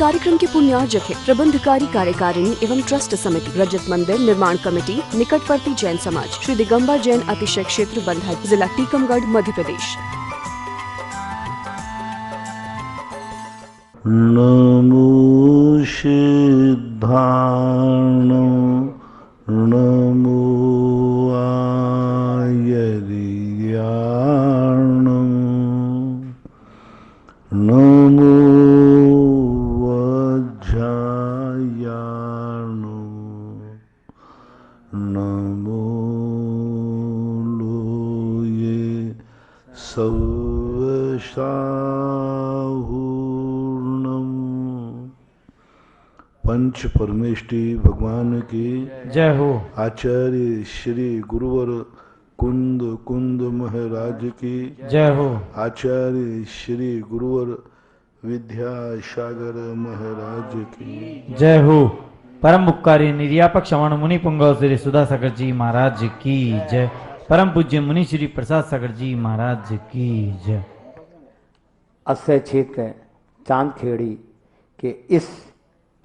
कार्यक्रम के पुण्यार्जक है प्रबंधकारी कार्यकारिणी एवं ट्रस्ट समिति, रजत मंदिर निर्माण कमेटी, निकटवर्ती जैन समाज, श्री दिगंबर जैन अतिशय क्षेत्र बंधा, जिला टीकमगढ़, मध्य प्रदेश। नमो सिद्धार्णं नमो आयर्याणं नमो वज्रायाणं नमो लोये पंच परमेष्टि भगवान की जय हो। आचार्य श्री गुरुवर कुंद कुंद महाराज की जय हो। आचार्य श्री गुरुवर विद्यासागर महाराज की जय हो। परम उपकारी निर्यापक श्रवण मुनि पुंगव श्री सुधा सागर जी महाराज की जय। परम पूज्य मुनि श्री प्रसाद सागर जी महाराज की जय। अक्षय क्षेत्र चांदखेड़ी के इस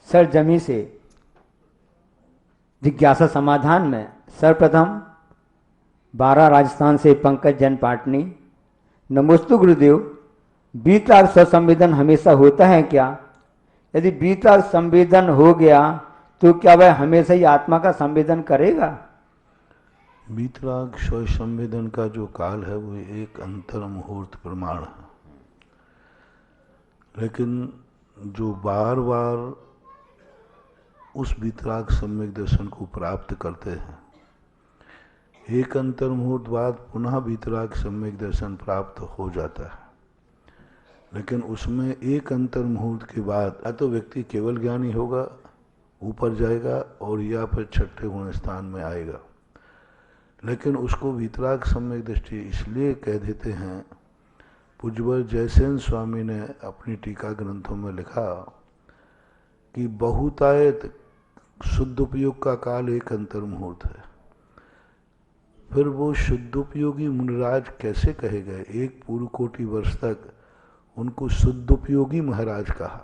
सरजमी से जिज्ञासा समाधान में सर्वप्रथम 12 राजस्थान से पंकज जैन पाटनी। नमोस्तु गुरुदेव, बीतराग स्वसंवेदन हमेशा होता है क्या? यदि बीतराग संवेदन हो गया तो क्या वह हमेशा ही आत्मा का संवेदन करेगा? बीतराग स्वसंवेदन का जो काल है वो एक अंतर मुहूर्त प्रमाण है, लेकिन जो बार बार उस बीतराग सम्यक दर्शन को प्राप्त करते हैं, एक अंतर मुहूर्त बाद पुनः बीतराग सम्यक दर्शन प्राप्त हो जाता है। लेकिन उसमें एक अंतर मुहूर्त के बाद या तो व्यक्ति केवल ज्ञानी होगा, ऊपर जाएगा, और या फिर छठे गुण स्थान में आएगा। लेकिन उसको बीतराग सम्यक दृष्टि इसलिए कह देते हैं। पूज्यवर जयसेन स्वामी ने अपनी टीका ग्रंथों में लिखा कि बहुतायत शुद्ध उपयोग का काल एक अंतर मुहूर्त है। फिर वो शुद्ध उपयोगी मुनिराज कैसे कहे गए? एक पूर्व कोटि वर्ष तक उनको शुद्ध उपयोगी महाराज कहा।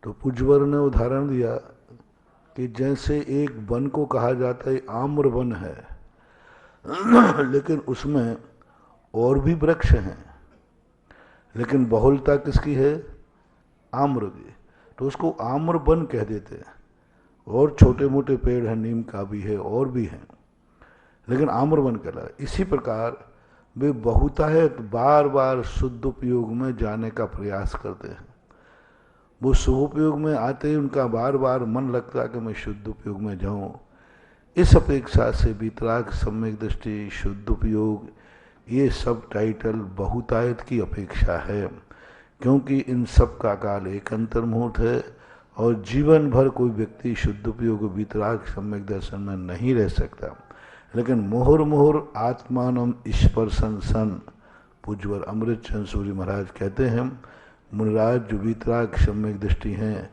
तो पूज्यवर ने उदाहरण दिया कि जैसे एक वन को कहा जाता है आम्र वन है, लेकिन उसमें और भी वृक्ष हैं, लेकिन बहुलता किसकी है? आम्र की। तो उसको आम्र वन कह देते हैं। और छोटे मोटे पेड़ हैं, नीम का भी है और भी हैं, लेकिन आम्र वन कहला। इसी प्रकार वे बहुतायत बार बार शुद्ध उपयोग में जाने का प्रयास करते हैं। वो शुभ उपयोग में आते ही उनका बार बार मन लगता है कि मैं शुद्ध उपयोग में जाऊं। इस अपेक्षा से बीतराग सम्यक दृष्टि, शुद्ध उपयोग, ये सब टाइटल बहुतायत की अपेक्षा है, क्योंकि इन सब का काल एक अंतर मुहूर्त है और जीवन भर कोई व्यक्ति शुद्ध उपयोग बीतराग सम्यक दर्शन में नहीं रह सकता। लेकिन मुहुर मुहुर आत्मानम स्पर्शन सन, पूज्यवर अमृत चंद सूरी महाराज कहते हैं, मुनिराज जो बीतराग सम्यक दृष्टि हैं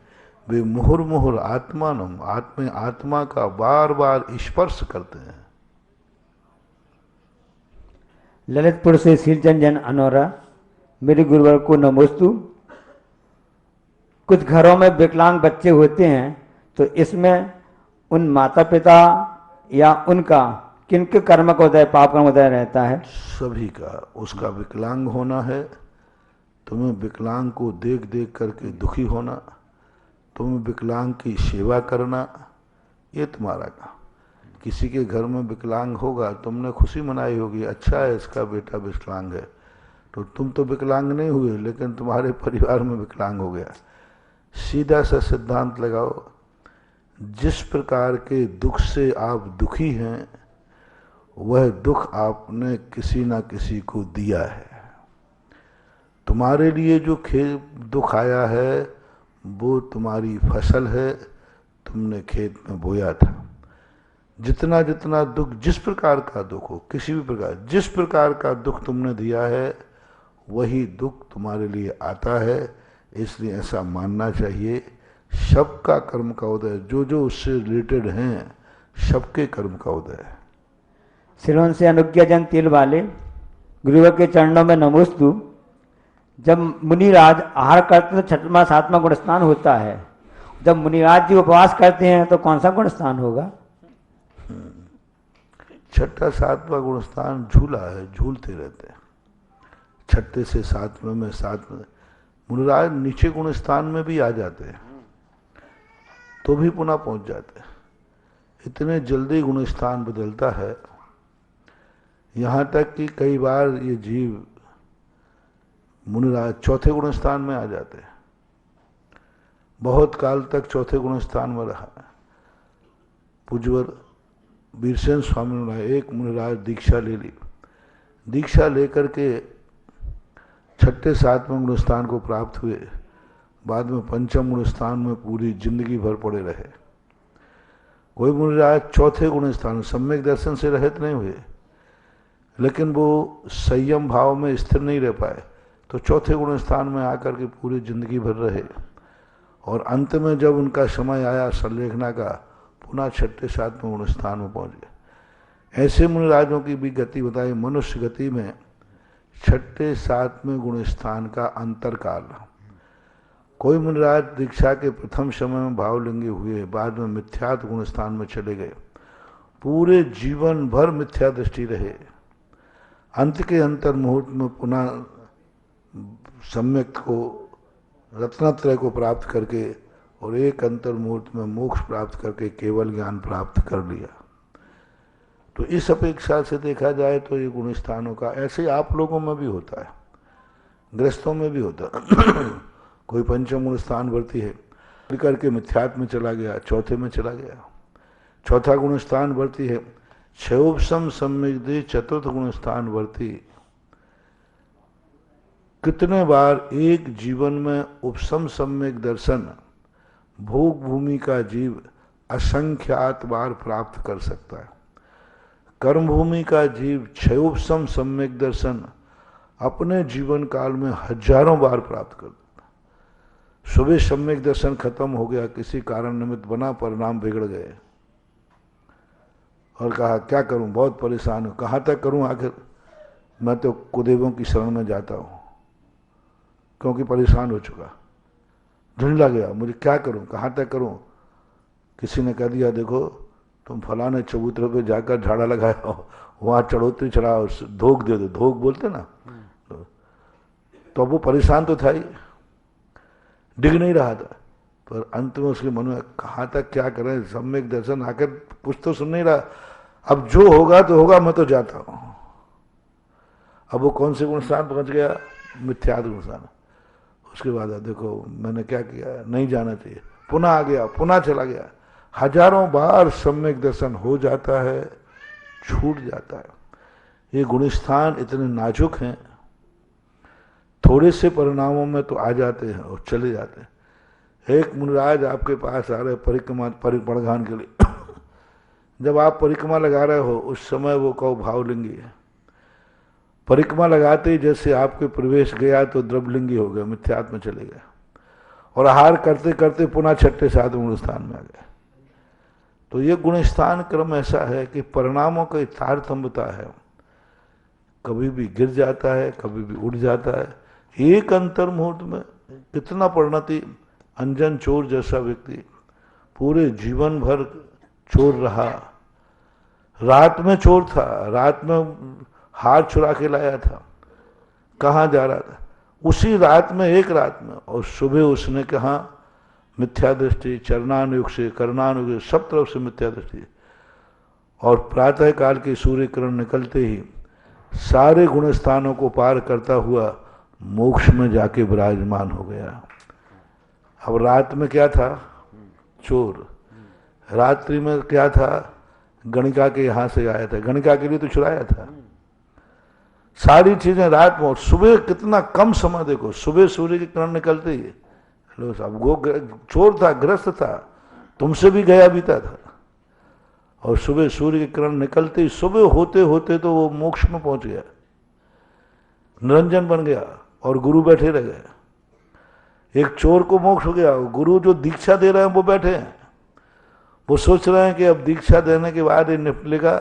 वे मुहुर मुहुर आत्मानम, आत्मा का बार बार स्पर्श करते हैं। ललितपुर से सिरजन जन अनोरा, मेरे गुरुवर को नमोस्तु। कुछ घरों में विकलांग बच्चे होते हैं, तो इसमें उन माता पिता या उनका किनके कर्म का उदय, पाप कर्म उदय रहता है? सभी का। उसका विकलांग होना है, तुम्हें विकलांग को देख देख करके दुखी होना, तुम्हें विकलांग की सेवा करना, ये तुम्हारा काम। किसी के घर में विकलांग होगा, तुमने खुशी मनाई होगी, अच्छा है इसका बेटा विकलांग है, तो तुम तो विकलांग नहीं हुए, लेकिन तुम्हारे परिवार में विकलांग हो गया। सीधा सा सिद्धांत लगाओ, जिस प्रकार के दुख से आप दुखी हैं, वह दुख आपने किसी ना किसी को दिया है। तुम्हारे लिए जो दुख आया है वो तुम्हारी फसल है, तुमने खेत में बोया था। जितना जितना दुख, जिस प्रकार का दुख हो, किसी भी प्रकार, जिस प्रकार का दुख तुमने दिया है वही दुख तुम्हारे लिए आता है। इसलिए ऐसा मानना चाहिए सबका कर्म का उदय, जो जो उससे रिलेटेड हैं सबके कर्म का उदय है। सिलोन से अनुज्ञा जन तिल वाले, गुरुवर के चरणों में नमोस्तु। जब मुनिराज आहार करते हैं तो छठवां सातवां गुण स्नान होता है, जब मुनिराज जी उपवास करते हैं तो कौन सा गुण स्नान होगा? छठा सातवां गुण स्थान झूला है, झूलते रहते हैं। छठे से सातवें में, सातवें मुनिराज नीचे गुण स्थान में भी आ जाते हैं तो भी पुनः पहुंच जाते हैं। इतने जल्दी गुण स्थान बदलता है, यहां तक कि कई बार ये जीव मुनिराज चौथे गुण स्थान में आ जाते हैं। बहुत काल तक चौथे गुण स्थान में रहा है। पूज्यवर वीरसेन स्वामी ने एक मुनिराज दीक्षा ले ली, दीक्षा लेकर के छठे सातवें गुण स्थान को प्राप्त हुए, बाद में पंचम गुण स्थान में पूरी जिंदगी भर पड़े रहे। कोई मुनिराज चौथे गुण स्थान सम्यक दर्शन से रहित नहीं हुए, लेकिन वो संयम भाव में स्थिर नहीं रह पाए तो चौथे गुण स्थान में आकर के पूरी जिंदगी भर रहे, और अंत में जब उनका समय आया संलेखना का, पुनः छठे सातवें गुण स्थान में पहुंच गए। ऐसे मुनिराजों की भी गति बताई। मनुष्य गति में छठे सातवें गुण स्थान का अंतर काल। कोई मुनिराज दीक्षा के प्रथम समय में भावलिंगी हुए, बाद में मिथ्यात्व गुण स्थान में चले गए, पूरे जीवन भर मिथ्या दृष्टि रहे। अंत के अंतर मुहूर्त में पुनः सम्यक को, रत्नत्रय को प्राप्त करके और एक अंतर मुहूर्त में मोक्ष प्राप्त करके केवल ज्ञान प्राप्त कर लिया। तो इस अपेक्षा से देखा जाए तो ये गुण स्थानों का ऐसे आप लोगों में भी होता है, गृहस्थों में भी होता है। कोई पंचम गुण स्थान वर्ती है, करके मिथ्यात्व में चला गया, चौथे में चला गया। चौथा गुण स्थान वर्ती है, क्षयोपम सम्यक दे चतुर्थ गुण स्थान वर्ती। कितने बार एक जीवन में उपसम सम्यक दर्शन भोग भूमि का जीव असंख्यात बार प्राप्त कर सकता है। कर्म भूमि का जीव क्षयोपम सम्यक दर्शन अपने जीवन काल में हजारों बार प्राप्त करता है। सुबह सम्यक दर्शन खत्म हो गया, किसी कारण निमित्त बना, परिणाम बिगड़ गए और कहा क्या करूं, बहुत परेशान हूं, कहां तक करूं, आखिर मैं तो कुदेवों की शरण में जाता हूं क्योंकि परेशान हो चुका, ढूंढला गया, मुझे क्या करूं, कहां तक करूं। किसी ने कह दिया देखो तुम फलाने चबूतरे पे जाकर झाड़ा लगाओ, वहां चढ़ोतरी चढ़ाओ, धोख दे दो, धोख बोलते ना, तो वो परेशान तो था ही, डिग नहीं रहा था, पर अंत में उसके मन में कहां तक क्या करें, सम्यक दर्शन आकर कुछ तो सुन नहीं रहा, अब जो होगा तो होगा, मैं तो जाता हूं। अब वो कौन से गुण स्थान पहुंच गया, मिथ्यात्व गुण स्थान। उसके बाद देखो मैंने क्या किया, नहीं जाना चाहिए, पुनः आ गया, पुनः चला गया, हजारों बार सम्यक दर्शन हो जाता है, छूट जाता है। ये गुणस्थान इतने नाजुक हैं, थोड़े से परिणामों में तो आ जाते हैं और चले जाते हैं। एक मुनिराज आपके पास आ रहे परिक्रमा परिपणघान के लिए, जब आप परिक्रमा लगा रहे हो उस समय वो कहो भावलिंगी है, परिक्रमा लगाते ही जैसे आपके प्रवेश गया तो द्रवलिंगी हो गया, मिथ्यात्व में चले गए, और आहार करते करते पुनः छठे सातवें गुण स्थान में आ गए। तो ये गुणस्थान क्रम ऐसा है कि परिणामों का तारतम्यता है, कभी भी गिर जाता है, कभी भी उड़ जाता है। एक अंतर मुहूर्त में कितना परिणति, अंजन चोर जैसा व्यक्ति पूरे जीवन भर चोर रहा, रात में चोर था, रात में हार चुरा के लाया था, कहाँ जा रहा था, उसी रात में, एक रात में, और सुबह उसने कहा मिथ्या दृष्टि, चरणानुयुग से कर्णानुयुग से सब तरफ से मिथ्या दृष्टि, और प्रातः काल के सूर्य किरण निकलते ही सारे गुण स्थानों को पार करता हुआ मोक्ष में जाके विराजमान हो गया। अब रात में क्या था, चोर, रात्रि में क्या था, गणिका के यहां से आया था, गणिका के लिए तो चुराया था, सारी चीजें रात में, और सुबह कितना कम समय, देखो सुबह सूर्य की किरण निकलते ही लो, अब वो चोर था, ग्रस्त था, तुमसे भी गया बीता था, और सुबह सूर्य की किरण निकलते ही, सुबह होते होते तो वो मोक्ष में पहुंच गया, निरंजन बन गया, और गुरु बैठे रह गए। एक चोर को मोक्ष हो गया, गुरु जो दीक्षा दे रहे हैं वो बैठे हैं, वो सोच रहे हैं कि अब दीक्षा देने के बाद ये निपलेगा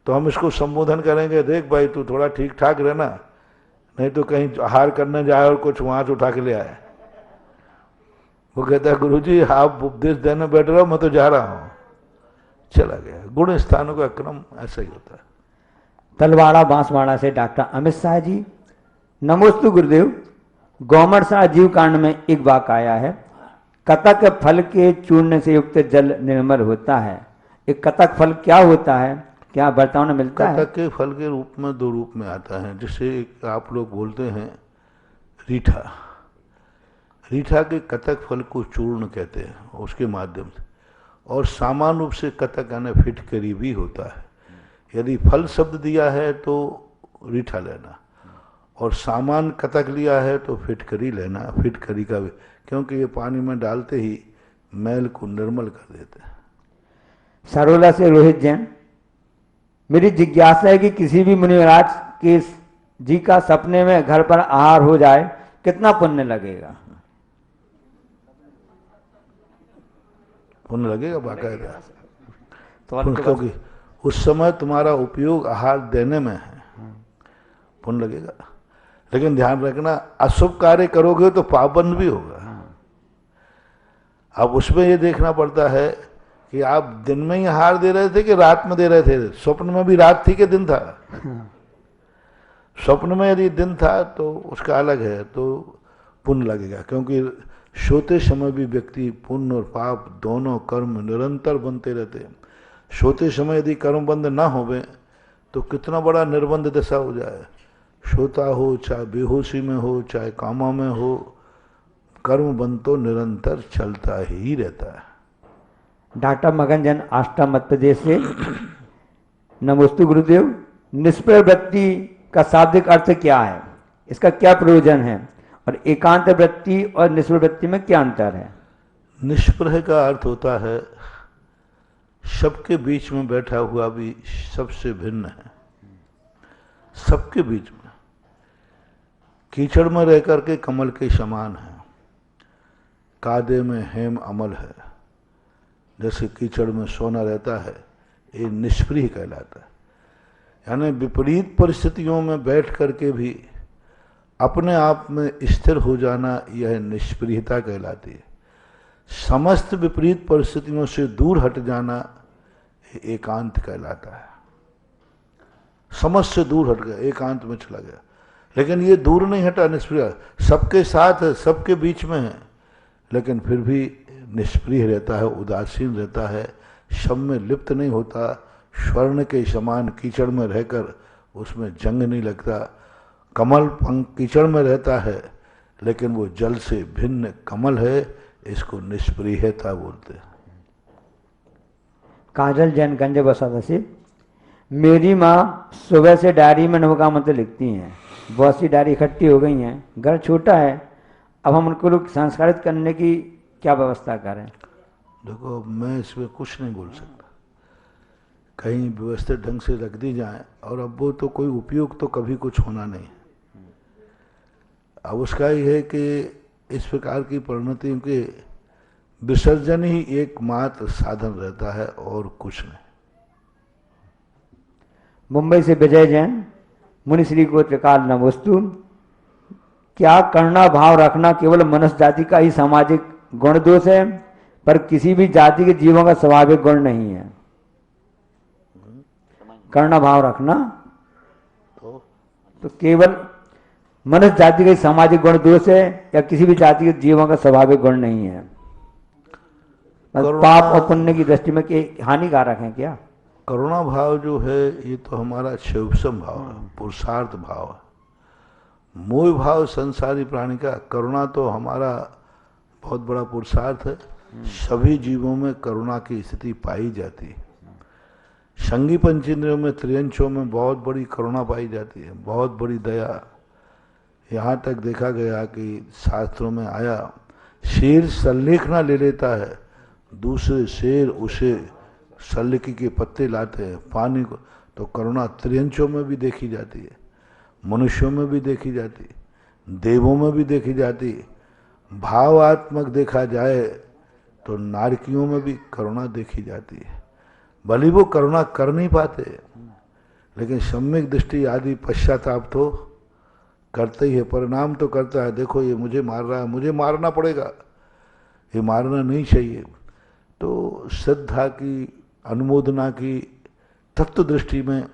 तो हम इसको संबोधन करेंगे, देख भाई तू थोड़ा ठीक ठाक रहना, नहीं तो कहीं आहार करने जाए और कुछ वहां से उठा के ले आए। वो कहता है गुरुजी आप उपदेश देने बैठ रहे हो, मैं तो जा रहा हूं, चला गया। गुण स्थानों का क्रम ऐसा ही होता है। तलवाड़ा बांसवाड़ा से डॉक्टर अमित शाह जी, नमोस्तु गुरुदेव। गौमरसा जीव कांड में एक वाक्य आया है, कतक फल के चूर्ण से युक्त जल निर्मल होता है। एक कतक फल क्या होता है, क्या बर्ताव में मिलता है? कतक के फल के रूप में दो रूप में आता है, जिसे आप लोग बोलते हैं रीठा। रीठा के कतक फल को चूर्ण कहते हैं उसके माध्यम से, और सामान्य रूप से कतक यानी फिटकरी भी होता है। यदि फल शब्द दिया है तो रीठा लेना, और सामान कतक लिया है तो फिटकरी लेना। फिटकरी का भी, क्योंकि ये पानी में डालते ही मैल को निर्मल कर देते हैं। सरोला से रोहित जैन, मेरी जिज्ञासा है कि किसी भी मुनिराज के जी का सपने में घर पर आहार हो जाए, कितना पुण्य लगेगा? पुण्य लगेगा बाकायदा, तो क्योंकि उस समय तुम्हारा उपयोग आहार देने में है, पुण्य लगेगा। लेकिन ध्यान रखना, अशुभ कार्य करोगे तो पाबंद भी होगा। अब उसमें ये देखना पड़ता है कि आप दिन में ही आहार दे रहे थे कि रात में दे रहे थे। स्वप्न में भी रात थी कि दिन था? स्वप्न में यदि दिन था तो उसका अलग है, तो पुण्य लगेगा, क्योंकि सोते समय भी व्यक्ति पुण्य और पाप दोनों कर्म निरंतर बनते रहते हैं। सोते समय यदि कर्म बंद ना होवे तो कितना बड़ा निर्बंध दशा हो जाए। सोता हो, चाहे बेहोशी में हो, चाहे कामा में हो, कर्म बंद तो निरंतर चलता ही रहता है। डॉक्टर मगन जैन आष्टा मध्य प्रदेश से, नमोस्तु गुरुदेव। निष्प्रय वृत्ति का शाब्दिक अर्थ क्या है, इसका क्या प्रयोजन है, और एकांत वृत्ति और निष्प्रय वृत्ति में क्या अंतर है? निष्प्रह का अर्थ होता है सबके बीच में बैठा हुआ भी सबसे भिन्न है। सबके बीच में कीचड़ में रह करके कमल के समान है, कादे में हेम अमल है। जैसे कीचड़ में सोना रहता है, ये निष्प्रिय कहलाता है। यानी विपरीत परिस्थितियों में बैठ करके भी अपने आप में स्थिर हो जाना, यह निष्प्रियता कहलाती है। समस्त विपरीत परिस्थितियों से दूर हट जाना एकांत कहलाता है। समस्त से दूर हट गया, एकांत में चला गया। लेकिन ये दूर नहीं हटा, निष्प्रिय, सबके साथ है, सबके बीच में है, लेकिन फिर भी निष्प्रिय रहता है, उदासीन रहता है, सब में लिप्त नहीं होता। स्वर्ण के समान कीचड़ में रहकर उसमें जंग नहीं लगता। कमल कीचड़ में रहता है, लेकिन वो जल से भिन्न कमल है, इसको निष्प्रियता बोलते हैं। काजल जैन गंज बसा से, मेरी माँ सुबह से डायरी में नमो का मंत्र लिखती हैं। बहुत सी डायरी इकट्ठी हो गई हैं, घर छोटा है, अब हम उनको लोग संस्कारित करने की क्या व्यवस्था करें? देखो, मैं इसमें कुछ नहीं बोल सकता। कहीं व्यवस्थित ढंग से रख दी जाए, और अब वो तो कोई उपयोग तो कभी कुछ होना नहीं। अब उसका ये है कि इस प्रकार की परिणतियों के विसर्जन ही एकमात्र साधन रहता है, और कुछ नहीं। मुंबई से विजय जैन, मुनिश्री को त्रिकाल नमोस्तु। क्या करुणा भाव रखना केवल मनुष्य जाति का ही सामाजिक गुण दोष है, पर किसी भी जाति के जीवों का स्वाभाविक गुण नहीं है? करुणा भाव रखना तो केवल मनुष्य जाति का सामाजिक गुण दोष है, या किसी भी जाति के जीवों का स्वाभाविक गुण नहीं है? पाप और पुण्य की दृष्टि में हानिकारक है क्या? करुणा भाव जो है, ये तो हमारा शिवसम भाव है, पुरुषार्थ भाव है। मोह भाव संसारी प्राणी का, करुणा तो हमारा बहुत बड़ा पुरुषार्थ है। सभी जीवों में करुणा की स्थिति पाई जाती है। संगी पंचेंद्रियों में, त्रियंशों में बहुत बड़ी करुणा पाई जाती है, बहुत बड़ी दया। यहाँ तक देखा गया कि शास्त्रों में आया, शेर सल्लेखना ले लेता है, दूसरे शेर उसे सल्लेखी के पत्ते लाते हैं, पानी को। तो करुणा त्रियंशों में भी देखी जाती है, मनुष्यों में भी देखी जाती है, देवों में भी देखी जाती है। भावात्मक देखा जाए तो नारकियों में भी करुणा देखी जाती है। भले वो करुणा कर नहीं पाते, लेकिन सम्यक दृष्टि आदि पश्चाताप तो करते ही है, परिणाम तो करता है। देखो ये मुझे मार रहा है, मुझे मारना पड़ेगा, ये मारना नहीं चाहिए। तो श्रद्धा की, अनुमोदना की तत्व दृष्टि में,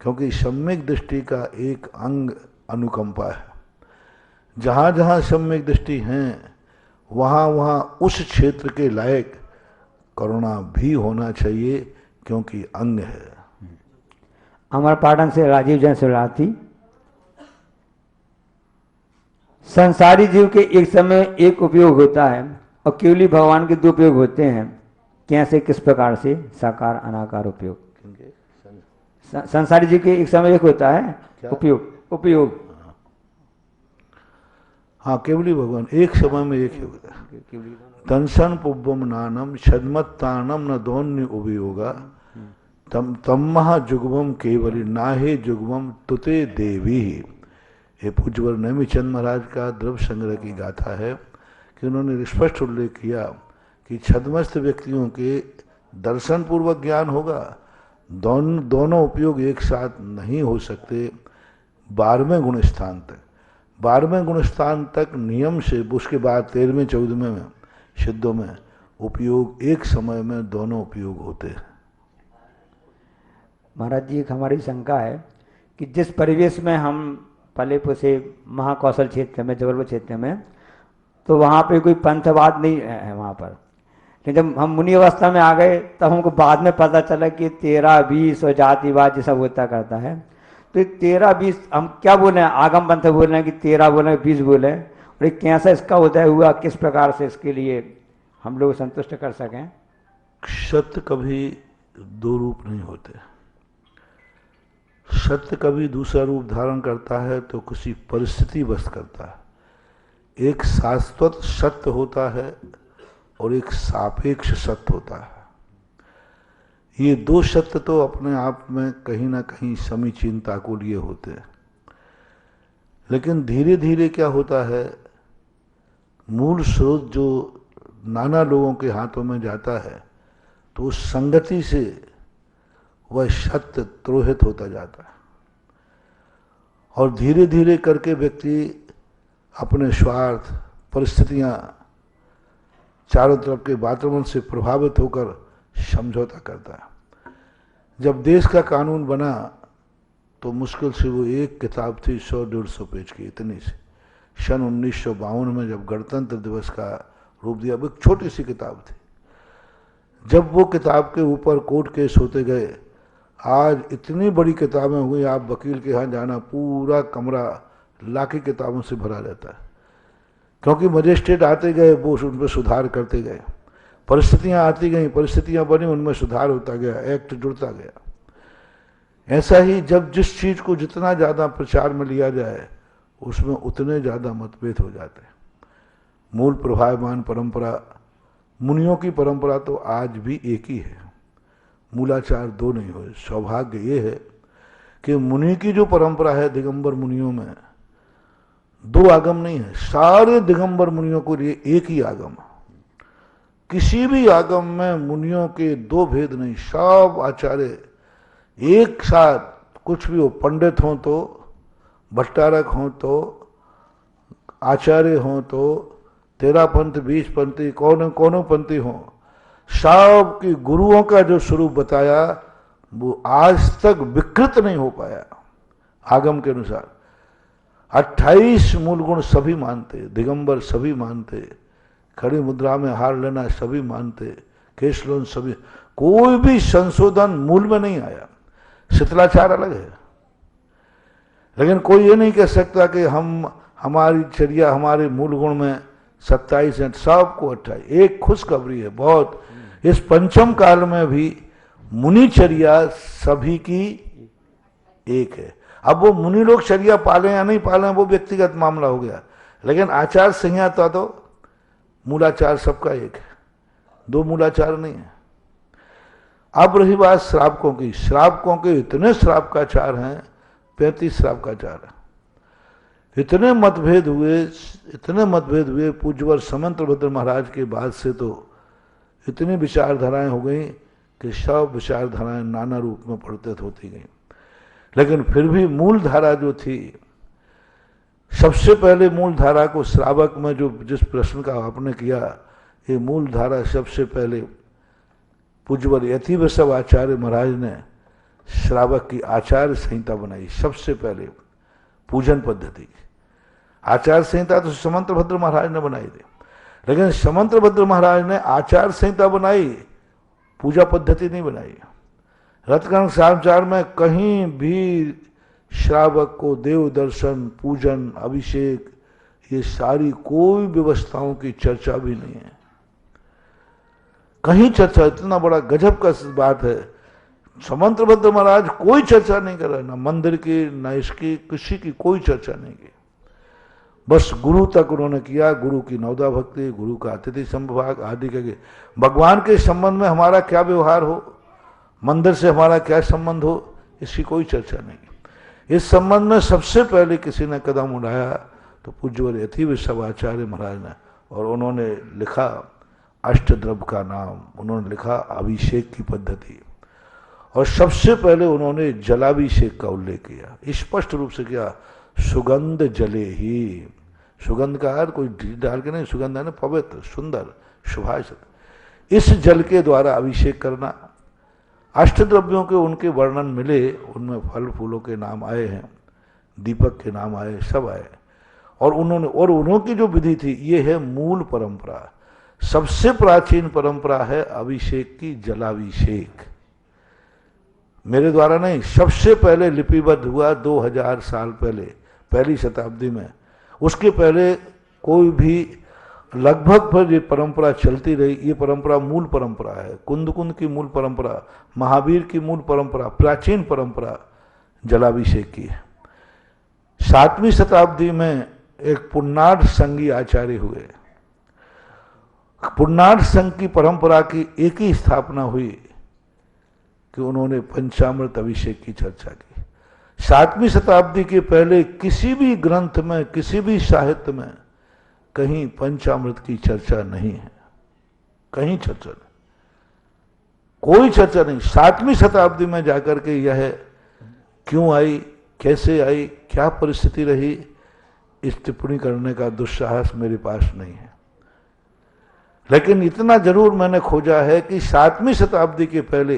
क्योंकि सम्यक दृष्टि का एक अंग अनुकंपा है, जहाँ जहाँ सम्यक दृष्टि हैं वहाँ वहाँ उस क्षेत्र के लायक करुणा भी होना चाहिए, क्योंकि अंग है। अमरपाटन से राजीव जैन शिवरात्रि। संसारी जीव के एक समय एक उपयोग होता है और केवली भगवान के दो उपयोग होते हैं। कैसे, किस प्रकार से? साकार अनाकार उपयोग। संसारी जीव के एक समय एक होता है उपयोग। हाँ, केवली भगवान एक समय में एक ही होता है। तंसन पुब्बम नानम छदमत्तानम न दोन्य उपयोगा तम जुगमम केवली नाहे जुगमम तुते देवी। ये पूज्यवर नेमिचंद महाराज का द्रव्य संग्रह की गाथा है कि उन्होंने स्पष्ट उल्लेख किया कि छद्मस्थ व्यक्तियों के दर्शन पूर्वक ज्ञान होगा, दोनों उपयोग एक साथ नहीं हो सकते। 12वें गुण स्थान तक, 12वें गुण स्थान तक नियम से, उसके बाद 13वें 14वें में सिद्धों में उपयोग एक समय में दोनों उपयोग होते हैं। महाराज जी, एक हमारी शंका है कि जिस परिवेश में हम पले पुसे महाकौशल क्षेत्र में, जबलपुर क्षेत्र में, तो वहाँ पे कोई पंथवाद नहीं है वहाँ पर। लेकिन जब हम मुनि अवस्था में आ गए तब हमको बाद में पता चला कि 13-20 और जातिवाद ये सब होता करता है। तो 13-20 हम क्या बोले हैं, आगम पंथ बोल रहे हैं कि 13 बोले, 20 बोले, और ये कैसा इसका उदय हुआ, किस प्रकार से इसके लिए हम लोग संतुष्ट कर सकें? सत्य कभी दो रूप नहीं होते। सत्य कभी दूसरा रूप धारण करता है तो किसी परिस्थिति वश करता है। एक शाश्वत सत्य होता है और एक सापेक्ष सत्य होता है। ये दो सत्य तो अपने आप में कहीं ना कहीं समीचीनता को लिए होते हैं, लेकिन धीरे धीरे क्या होता है, मूल स्रोत जो नाना लोगों के हाथों में जाता है तो उस संगति से वह सत्य द्रोहित होता जाता है, और धीरे धीरे करके व्यक्ति अपने स्वार्थ, परिस्थितियां, चारों तरफ के वातावरण से प्रभावित होकर समझौता करता है। जब देश का कानून बना तो मुश्किल से वो एक किताब थी 100-150 पेज की, इतनी सी। सन 1952 में जब गणतंत्र दिवस का रूप दिया, वो एक छोटी सी किताब थी। जब वो किताब के ऊपर कोर्ट केस होते गए, आज इतनी बड़ी किताबें हो गई, आप वकील के यहाँ जाना, पूरा कमरा लाखों किताबों से भरा रहता है, क्योंकि मजिस्ट्रेट आते गए, वो उन पर सुधार करते गए, परिस्थितियां आती गई, परिस्थितियां बनी, उनमें सुधार होता गया, एक्ट जुड़ता गया। ऐसा ही जब जिस चीज को जितना ज्यादा प्रचार में लिया जाए उसमें उतने ज्यादा मतभेद हो जाते हैं। मूल प्रभावमान परंपरा, मुनियों की परंपरा तो आज भी एक ही है, मूलाचार दो नहीं हुए। सौभाग्य ये है कि मुनि की जो परंपरा है दिगंबर मुनियों में, दो आगम नहीं है, सारे दिगंबर मुनियों को लिए एक ही आगम है। किसी भी आगम में मुनियों के दो भेद नहीं, सब आचार्य एक साथ, कुछ भी हो, पंडित हो तो, भट्टारक हो तो, आचार्य हो तो, 13 पंथ 20 पंथी, कौनों पंथी हो, सब की गुरुओं का जो स्वरूप बताया वो आज तक विकृत नहीं हो पाया। आगम के अनुसार 28 मूल गुण सभी मानते, दिगंबर सभी मानते, खड़ी मुद्रा में हार लेना सभी मानते, केशलोन सभी, कोई भी संशोधन मूल में नहीं आया। शिथिलाचार अलग है, लेकिन कोई ये नहीं कह सकता कि हमारी चर्या, हमारे मूल गुण में 27 है, सबको 28। एक खुशखबरी है बहुत, इस पंचम काल में भी मुनिचर्या सभी की एक है। अब वो मुनि लोग चर्या पालें या नहीं पालें वो व्यक्तिगत मामला हो गया, लेकिन आचार संहिता तो मूलाचार सबका एक है, दो मूलाचार नहीं है। अब रही बात श्रावकों की, श्रावकों के इतने श्रावकाचार हैं, 35 श्रावकाचार है। इतने मतभेद हुए, पूज्यवर समंतभद्र महाराज के बाद से तो इतनी विचारधाराएं हो गई कि सब विचारधाराएं नाना रूप में परिवर्तित होती गई, लेकिन फिर भी मूल धारा जो थी सबसे पहले मूल धारा को श्रावक में जो जिस प्रश्न का आपने किया, ये मूल धारा सबसे पहले पूज्यवर यतिवृषभ आचार्य महाराज ने श्रावक की आचार्य संहिता बनाई। सबसे पहले पूजन पद्धति आचार्य संहिता तो समंतभद्र महाराज ने बनाई थी, लेकिन समंतभद्र महाराज ने आचार्य संहिता बनाई, पूजा पद्धति नहीं बनाई। रत्नकर्ण समाचार में कहीं भी श्रावक को देव दर्शन, पूजन, अभिषेक, ये सारी कोई व्यवस्थाओं की चर्चा भी नहीं है, कहीं चर्चा। इतना बड़ा गजब का बात है, समंतभद्र महाराज कोई चर्चा नहीं कर रहे, ना मंदिर की, ना इसकी, किसी की कोई चर्चा नहीं की। बस गुरु तक उन्होंने किया, गुरु की नवदा भक्ति, गुरु का अतिथि संभाग आदि के। भगवान के संबंध में हमारा क्या व्यवहार हो, मंदिर से हमारा क्या संबंध हो, इसकी कोई चर्चा नहीं की। इस संबंध में सबसे पहले किसी ने कदम उठाया तो पूज्यवर यतिवृषभ आचार्य महाराज ने, और उन्होंने लिखा अष्टद्रव्य का नाम, उन्होंने लिखा अभिषेक की पद्धति, और सबसे पहले उन्होंने जलाभिषेक का उल्लेख किया, स्पष्ट रूप से किया, सुगंध जले ही। सुगंध का अर्थ कोई डाल के नहीं, सुगंध है ना पवित्र, सुंदर, शुभाषित। इस जल के द्वारा अभिषेक करना। अष्टद्रव्यों के उनके वर्णन मिले, उनमें फल फूलों के नाम आए हैं, दीपक के नाम आए, सब आए, और उन्होंने जो विधि थी, ये है मूल परंपरा। सबसे प्राचीन परंपरा है अभिषेक की, जलाभिषेक। मेरे द्वारा नहीं, सबसे पहले लिपिबद्ध हुआ 2000 साल पहले, पहली शताब्दी में। उसके पहले कोई भी लगभग पर ये परंपरा चलती रही। ये परंपरा मूल परंपरा है, कुंद की मूल परंपरा, महावीर की मूल परंपरा, प्राचीन परंपरा जलाभिषेक की है। 7वीं शताब्दी में एक पुन्नाड संघी आचार्य हुए। पुन्नाड संघ की परंपरा की एक ही स्थापना हुई कि उन्होंने पंचामृत अभिषेक की चर्चा की। 7वीं शताब्दी के पहले किसी भी ग्रंथ में, किसी भी साहित्य में कहीं पंचामृत की चर्चा नहीं है, कहीं चर्चा नहीं, कोई चर्चा नहीं। 7वीं शताब्दी में जाकर के यह क्यों आई, कैसे आई, क्या परिस्थिति रही, इस टिप्पणी करने का दुस्साहस मेरे पास नहीं है। लेकिन इतना जरूर मैंने खोजा है कि 7वीं शताब्दी के पहले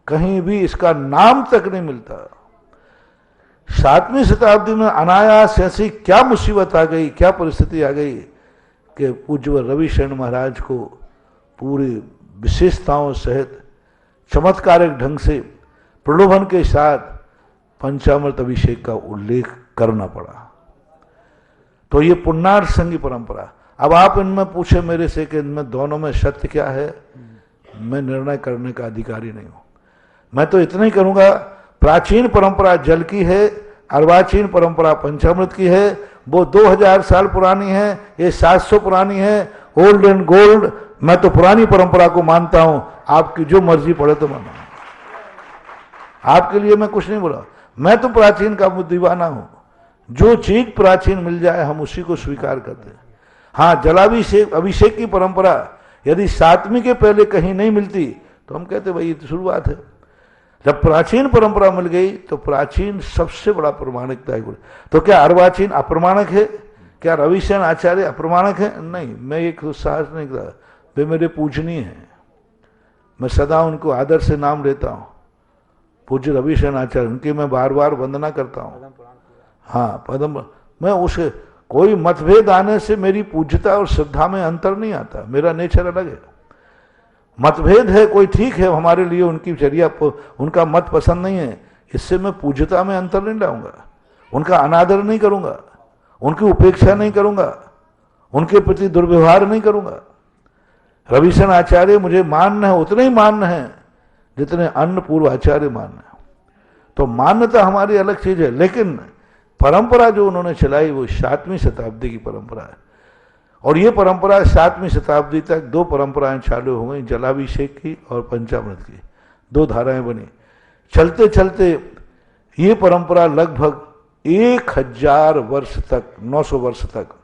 कहीं भी इसका नाम तक नहीं मिलता। 7वीं शताब्दी में अनायास ऐसी क्या मुसीबत आ गई, क्या परिस्थिति आ गई कि पूज्य रविशरण महाराज को पूरी विशेषताओं सहित चमत्कारिक ढंग से प्रलोभन के साथ पंचामृत अभिषेक का उल्लेख करना पड़ा। तो ये पुन्नाड संघी परंपरा। अब आप इनमें पूछे मेरे से कि इनमें दोनों में सत्य क्या है, मैं निर्णय करने का अधिकारी नहीं हूं। मैं तो इतना ही करूंगा, प्राचीन परंपरा जल की है, अर्वाचीन परंपरा पंचामृत की है। वो 2000 साल पुरानी है, ये 700 पुरानी है, ओल्ड एंड गोल्ड। मैं तो पुरानी परंपरा को मानता हूं, आपकी जो मर्जी पड़े तो मानो, आपके लिए मैं कुछ नहीं बोला। मैं तो प्राचीन का दीवाना हूं, जो चीज प्राचीन मिल जाए हम उसी को स्वीकार करते हैं। हाँ, जलाभिषेक अभिषेक की परंपरा यदि 7वीं के पहले कहीं नहीं मिलती तो हम कहते भाई ये तो शुरुआत है। जब प्राचीन परंपरा मिल गई तो प्राचीन सबसे बड़ा प्रमाणिकता है। तो क्या अर्वाचीन अप्रमाणक है? क्या रविशरण आचार्य अप्रमाणक है? नहीं, मैं एक साहस नहीं करता, वे मेरे पूजनीय हैं, मैं सदा उनको आदर से नाम लेता हूँ। पूज्य रविशरण आचार्य, उनकी मैं बार बार वंदना करता हूँ। हाँ, पदम, मैं उसे कोई मतभेद आने से मेरी पूज्यता और श्रद्धा में अंतर नहीं आता, मेरा नेचर अलग है। मतभेद है कोई ठीक है, हमारे लिए उनकी चर्या, उनका मत पसंद नहीं है, इससे मैं पूज्यता में अंतर नहीं लाऊंगा, उनका अनादर नहीं करूंगा, उनकी उपेक्षा नहीं करूंगा, उनके प्रति दुर्व्यवहार नहीं करूंगा। रविशरण आचार्य मुझे मान्य है, उतने ही मान्य है जितने अन्य पूर्व आचार्य मान्य है। तो मान्यता हमारी अलग चीज है, लेकिन परंपरा जो उन्होंने चलाई वो 7वीं शताब्दी की परंपरा है। और ये परंपरा 7वीं शताब्दी तक 2 परंपराएं चालू हो गई, जलाभिषेक की और पंचामृत की, 2 धाराएं बनी। चलते चलते ये परंपरा लगभग 1000 वर्ष तक, 900 वर्ष तक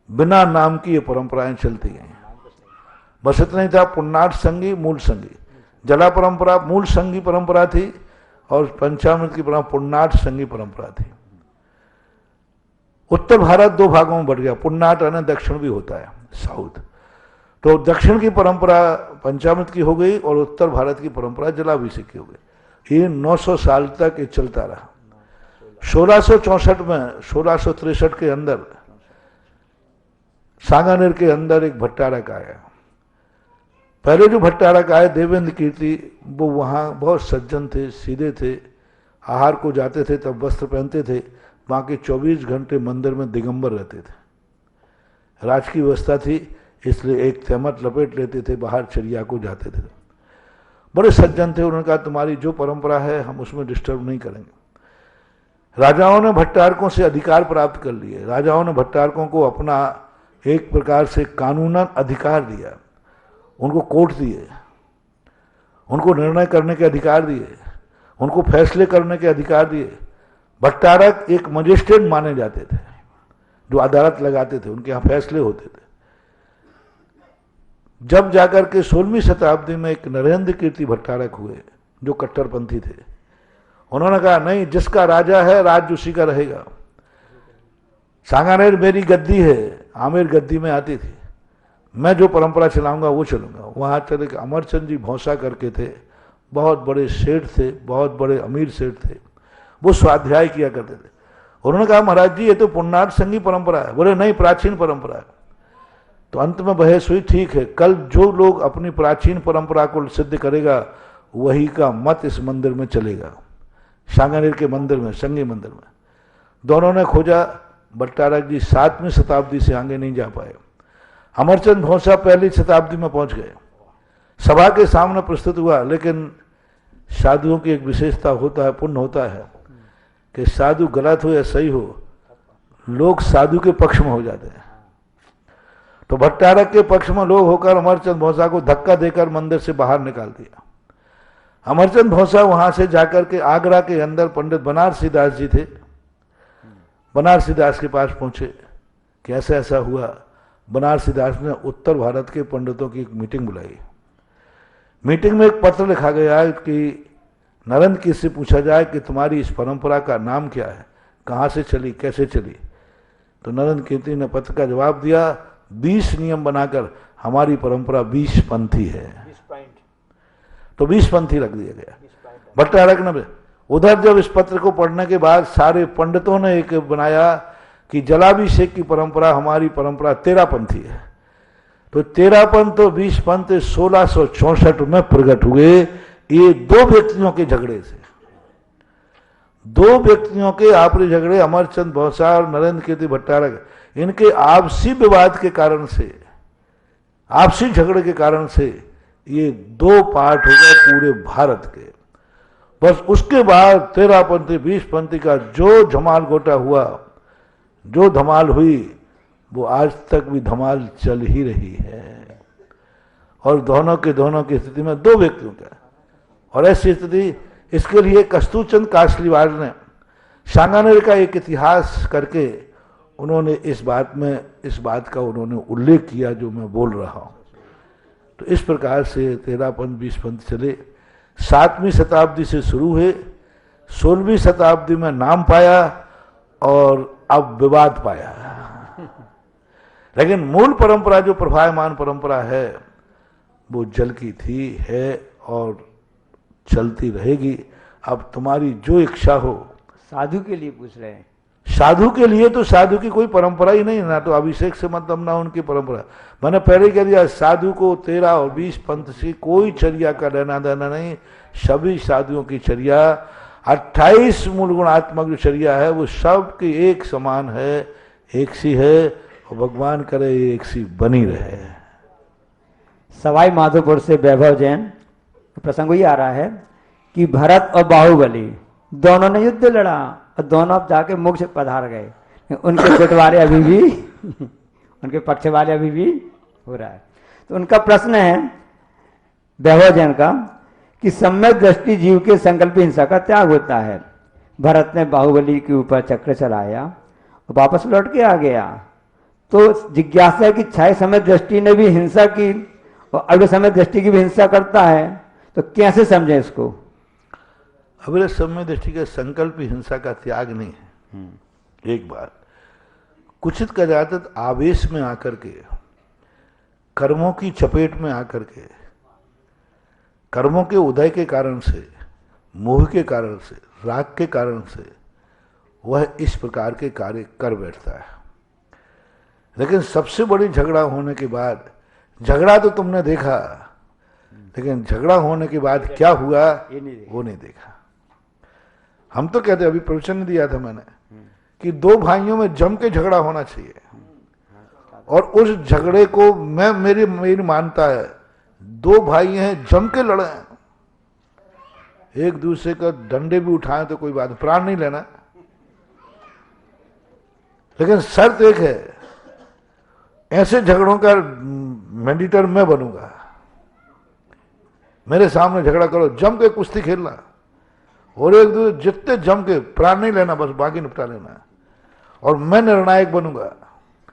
बिना नाम की ये परंपराएं चलती गई। बस इतना ही था, पुन्नाड संघी, मूल संघी। जला परंपरा मूल संघी परंपरा थी और पंचामृत की परंपरा पुन्नाड संघी परंपरा थी। उत्तर भारत दो भागों में बढ़ गया, पुन्नाट और दक्षिण भी होता है, साउथ। तो दक्षिण की परंपरा पंचामृत की हो गई और उत्तर भारत की परंपरा जलाभिषेक की हो गई। ये 900 साल तक ये चलता रहा। 1664 में 1663 के अंदर सांगानेर के अंदर एक भट्टारक आया। पहले जो भट्टारक आए देवेंद्र कीर्ति, वो वहाँ बहुत सज्जन थे, सीधे थे, आहार को जाते थे तब वस्त्र पहनते थे, बाकी 24 घंटे मंदिर में दिगंबर रहते थे। राज की व्यवस्था थी, इसलिए एक तहमत लपेट लेते थे, बाहर चर्या को जाते थे। बड़े सज्जन थे। उन्होंने कहा तुम्हारी जो परंपरा है हम उसमें डिस्टर्ब नहीं करेंगे। राजाओं ने भट्टारकों से अधिकार प्राप्त कर लिए। राजाओं ने भट्टारकों को अपना एक प्रकार से कानूनन अधिकार दिया, उनको कोर्ट दिए, उनको निर्णय करने के अधिकार दिए, उनको फैसले करने के अधिकार दिए। भट्टारक एक मजिस्ट्रेट माने जाते थे जो अदालत लगाते थे, उनके यहाँ फैसले होते थे। जब जाकर के 16वीं शताब्दी में एक नरेंद्र कीर्ति भट्टारक हुए जो कट्टरपंथी थे, उन्होंने कहा नहीं, जिसका राजा है राज्य उसी का रहेगा। सांगानेर मेरी गद्दी है, आमेर गद्दी में आती थी, मैं जो परंपरा चलाऊंगा वो चलूंगा। वहां चले के अमरचंद जी भौसा करके थे, बहुत बड़े सेठ थे, बहुत बड़े अमीर सेठ थे, वो स्वाध्याय किया करते थे। उन्होंने कहा महाराज जी ये तो पुन्नाट संघी परंपरा है। बोले नहीं, प्राचीन परंपरा है। तो अंत में बहस हुई, ठीक है, कल जो लोग अपनी प्राचीन परंपरा को सिद्ध करेगा वही का मत इस मंदिर में चलेगा, सांगानेर के मंदिर में, संघी मंदिर में। दोनों ने खोजा, भट्टारक जी 7वीं शताब्दी से आगे नहीं जा पाए। अमरचंद भौसा 1ली शताब्दी में पहुंच गए, सभा के सामने प्रस्तुत हुआ। लेकिन साधुओं की एक विशेषता होता है, पुण्य होता है कि साधु गलत हो या सही हो, लोग साधु के पक्ष में हो जाते हैं। तो भट्टारक के पक्ष में लोग होकर अमरचंद भौसा को धक्का देकर मंदिर से बाहर निकाल दिया। अमरचंद भौसा वहां से जाकर के आगरा के अंदर पंडित बनारसी दास जी थे, बनारसी दास के पास पहुंचे कि ऐसा ऐसा हुआ। बनारसी दास ने उत्तर भारत के पंडितों की एक मीटिंग बुलाई। मीटिंग में एक पत्र लिखा गया कि नरेंद्र कीर्ति से पूछा जाए कि तुम्हारी इस परंपरा का नाम क्या है, कहाँ से चली, कैसे चली। तो नरेंद्र कीर्ति ने पत्र का जवाब दिया, 20 नियम बनाकर हमारी परंपरा 20 पंथी है। तो 20 पंथी रख दिया गया। भट्टारक ने उधर जब इस पत्र को पढ़ने के बाद सारे पंडितों ने एक बनाया कि जलाभिषेक की परंपरा हमारी परंपरा 13 पंथी है। तो 13 पंथ तो 20 पंथ 1664 में प्रकट हुए। ये दो व्यक्तियों के झगड़े से, दो व्यक्तियों के आपसी झगड़े, अमरचंद भौसा और नरेंद्र कीर्ति भट्टारक, इनके आपसी विवाद के कारण से, आपसी झगड़े के कारण से ये 2 पार्ट हो गए पूरे भारत के। बस उसके बाद 13 पंथी 20 पंथी का जो धमाल गोटा हुआ, जो धमाल हुई, वो आज तक भी धमाल चल ही रही है। और दोनों की स्थिति में 2 व्यक्तियों का, और ऐसी स्थिति, इसके लिए कस्तूरचंद कासलीवाल ने सांगानेर का एक इतिहास करके उन्होंने इस बात का उन्होंने उल्लेख किया जो मैं बोल रहा हूं। तो इस प्रकार से 13 पंथ 20 पंथ चले। 7वीं शताब्दी से शुरू हुए, 16वीं शताब्दी में नाम पाया और अब विवाद पाया। लेकिन मूल परंपरा जो प्रभायमान परंपरा है वो जल की थी, है और चलती रहेगी। अब तुम्हारी जो इच्छा हो। साधु के लिए पूछ रहे हैं। साधु के लिए तो साधु की कोई परंपरा ही नहीं, ना तो अभिषेक से मतलब ना उनकी परंपरा। मैंने पहले कह दिया, साधु को 13 और 20 पंथ से कोई चर्या का लेना देना नहीं। सभी साधुओं की चर्या 28 मूल गुणात्मक जो चर्या है वो सब की एक समान है, एक सी है, और भगवान करे एक सी बनी रहे। सवाई माधोपुर से वैभव जैन, प्रसंग ही आ रहा है कि भरत और बाहुबली दोनों ने युद्ध लड़ा और दोनों अब जाके मोक्ष पधार गए। उनके पिछवाड़े अभी भी उनके पक्ष वाले अभी भी हो रहा है। तो उनका प्रश्न है वैभव जैन का कि सम्यक दृष्टि जीव के संकल्प हिंसा का त्याग होता है। भरत ने बाहुबली के ऊपर चक्र चलाया और वापस लौट के आ गया। तो जिज्ञासा है कि छाया समय दृष्टि ने भी हिंसा की और अगले समय दृष्टि की भी हिंसा करता है, तो कैसे समझे इसको? अगले समय दृष्टि का संकल्प हिंसा का त्याग नहीं है। एक बात, कुचित का जाता आवेश में आकर के, कर्मों की चपेट में आकर के, कर्मों के उदय के कारण से, मोह के कारण से, राग के कारण से वह इस प्रकार के कार्य कर बैठता है। लेकिन सबसे बड़ी झगड़ा होने के बाद, झगड़ा तो तुमने देखा, लेकिन झगड़ा होने के बाद क्या हुआ वो नहीं देखा। हम तो कहते, अभी प्रवचन दिया था मैंने कि दो भाइयों में जम के झगड़ा होना चाहिए, और उस झगड़े को मेरी मानता है, दो भाई हैं जम के लड़े, एक दूसरे का डंडे भी उठाएं तो कोई बात, प्राण नहीं लेना, लेकिन शर्त एक है, ऐसे झगड़ों का मेडिटर मैं बनूंगा। मेरे सामने झगड़ा करो, जम के कुश्ती खेलना, और एक दूसरे जितने जम के, प्राण नहीं लेना, बस बाकी निपटा लेना, और मैं निर्णायक बनूंगा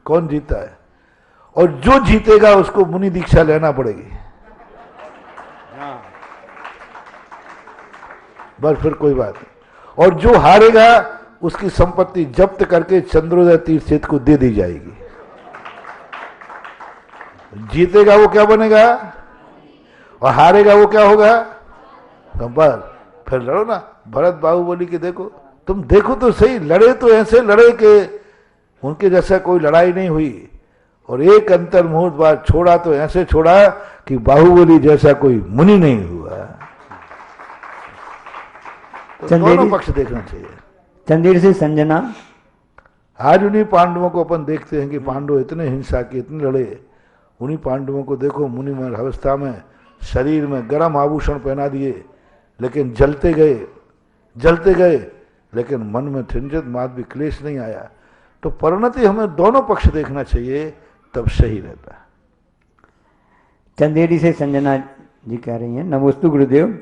कौन जीता है, और जो जीतेगा उसको मुनि दीक्षा लेना पड़ेगी। बस फिर कोई बात नहीं, और जो हारेगा उसकी संपत्ति जब्त करके चंद्रोदय तीर्थ क्षेत्र को दे दी जाएगी। जीतेगा वो क्या बनेगा, और हारेगा वो क्या होगा। तो बस फिर लड़ो ना। भरत बाहुबली के देखो, तुम देखो तो सही, लड़े तो ऐसे लड़े कि उनके जैसा कोई लड़ाई नहीं हुई, और एक अंतर मुहूर्त बाद छोड़ा तो ऐसे छोड़ा कि बाहुबली जैसा कोई मुनि नहीं हुआ। तो दोनों पक्ष देखना चाहिए। चंदेरी से संजना, आज उन्हीं पांडवों को अपन देखते हैं कि पांडव इतने हिंसा के, इतने लड़े। उन्हीं पांडवों को देखो, मुनिमय अवस्था में शरीर में गर्म आभूषण पहना दिए, लेकिन जलते गए, लेकिन मन में ठिंजत मात भी क्लेश नहीं आया। तो परिणति हमें दोनों पक्ष देखना चाहिए, तब सही रहता है। चंदेरी से संजना जी कह रही हैं, नमोस्तु गुरुदेव,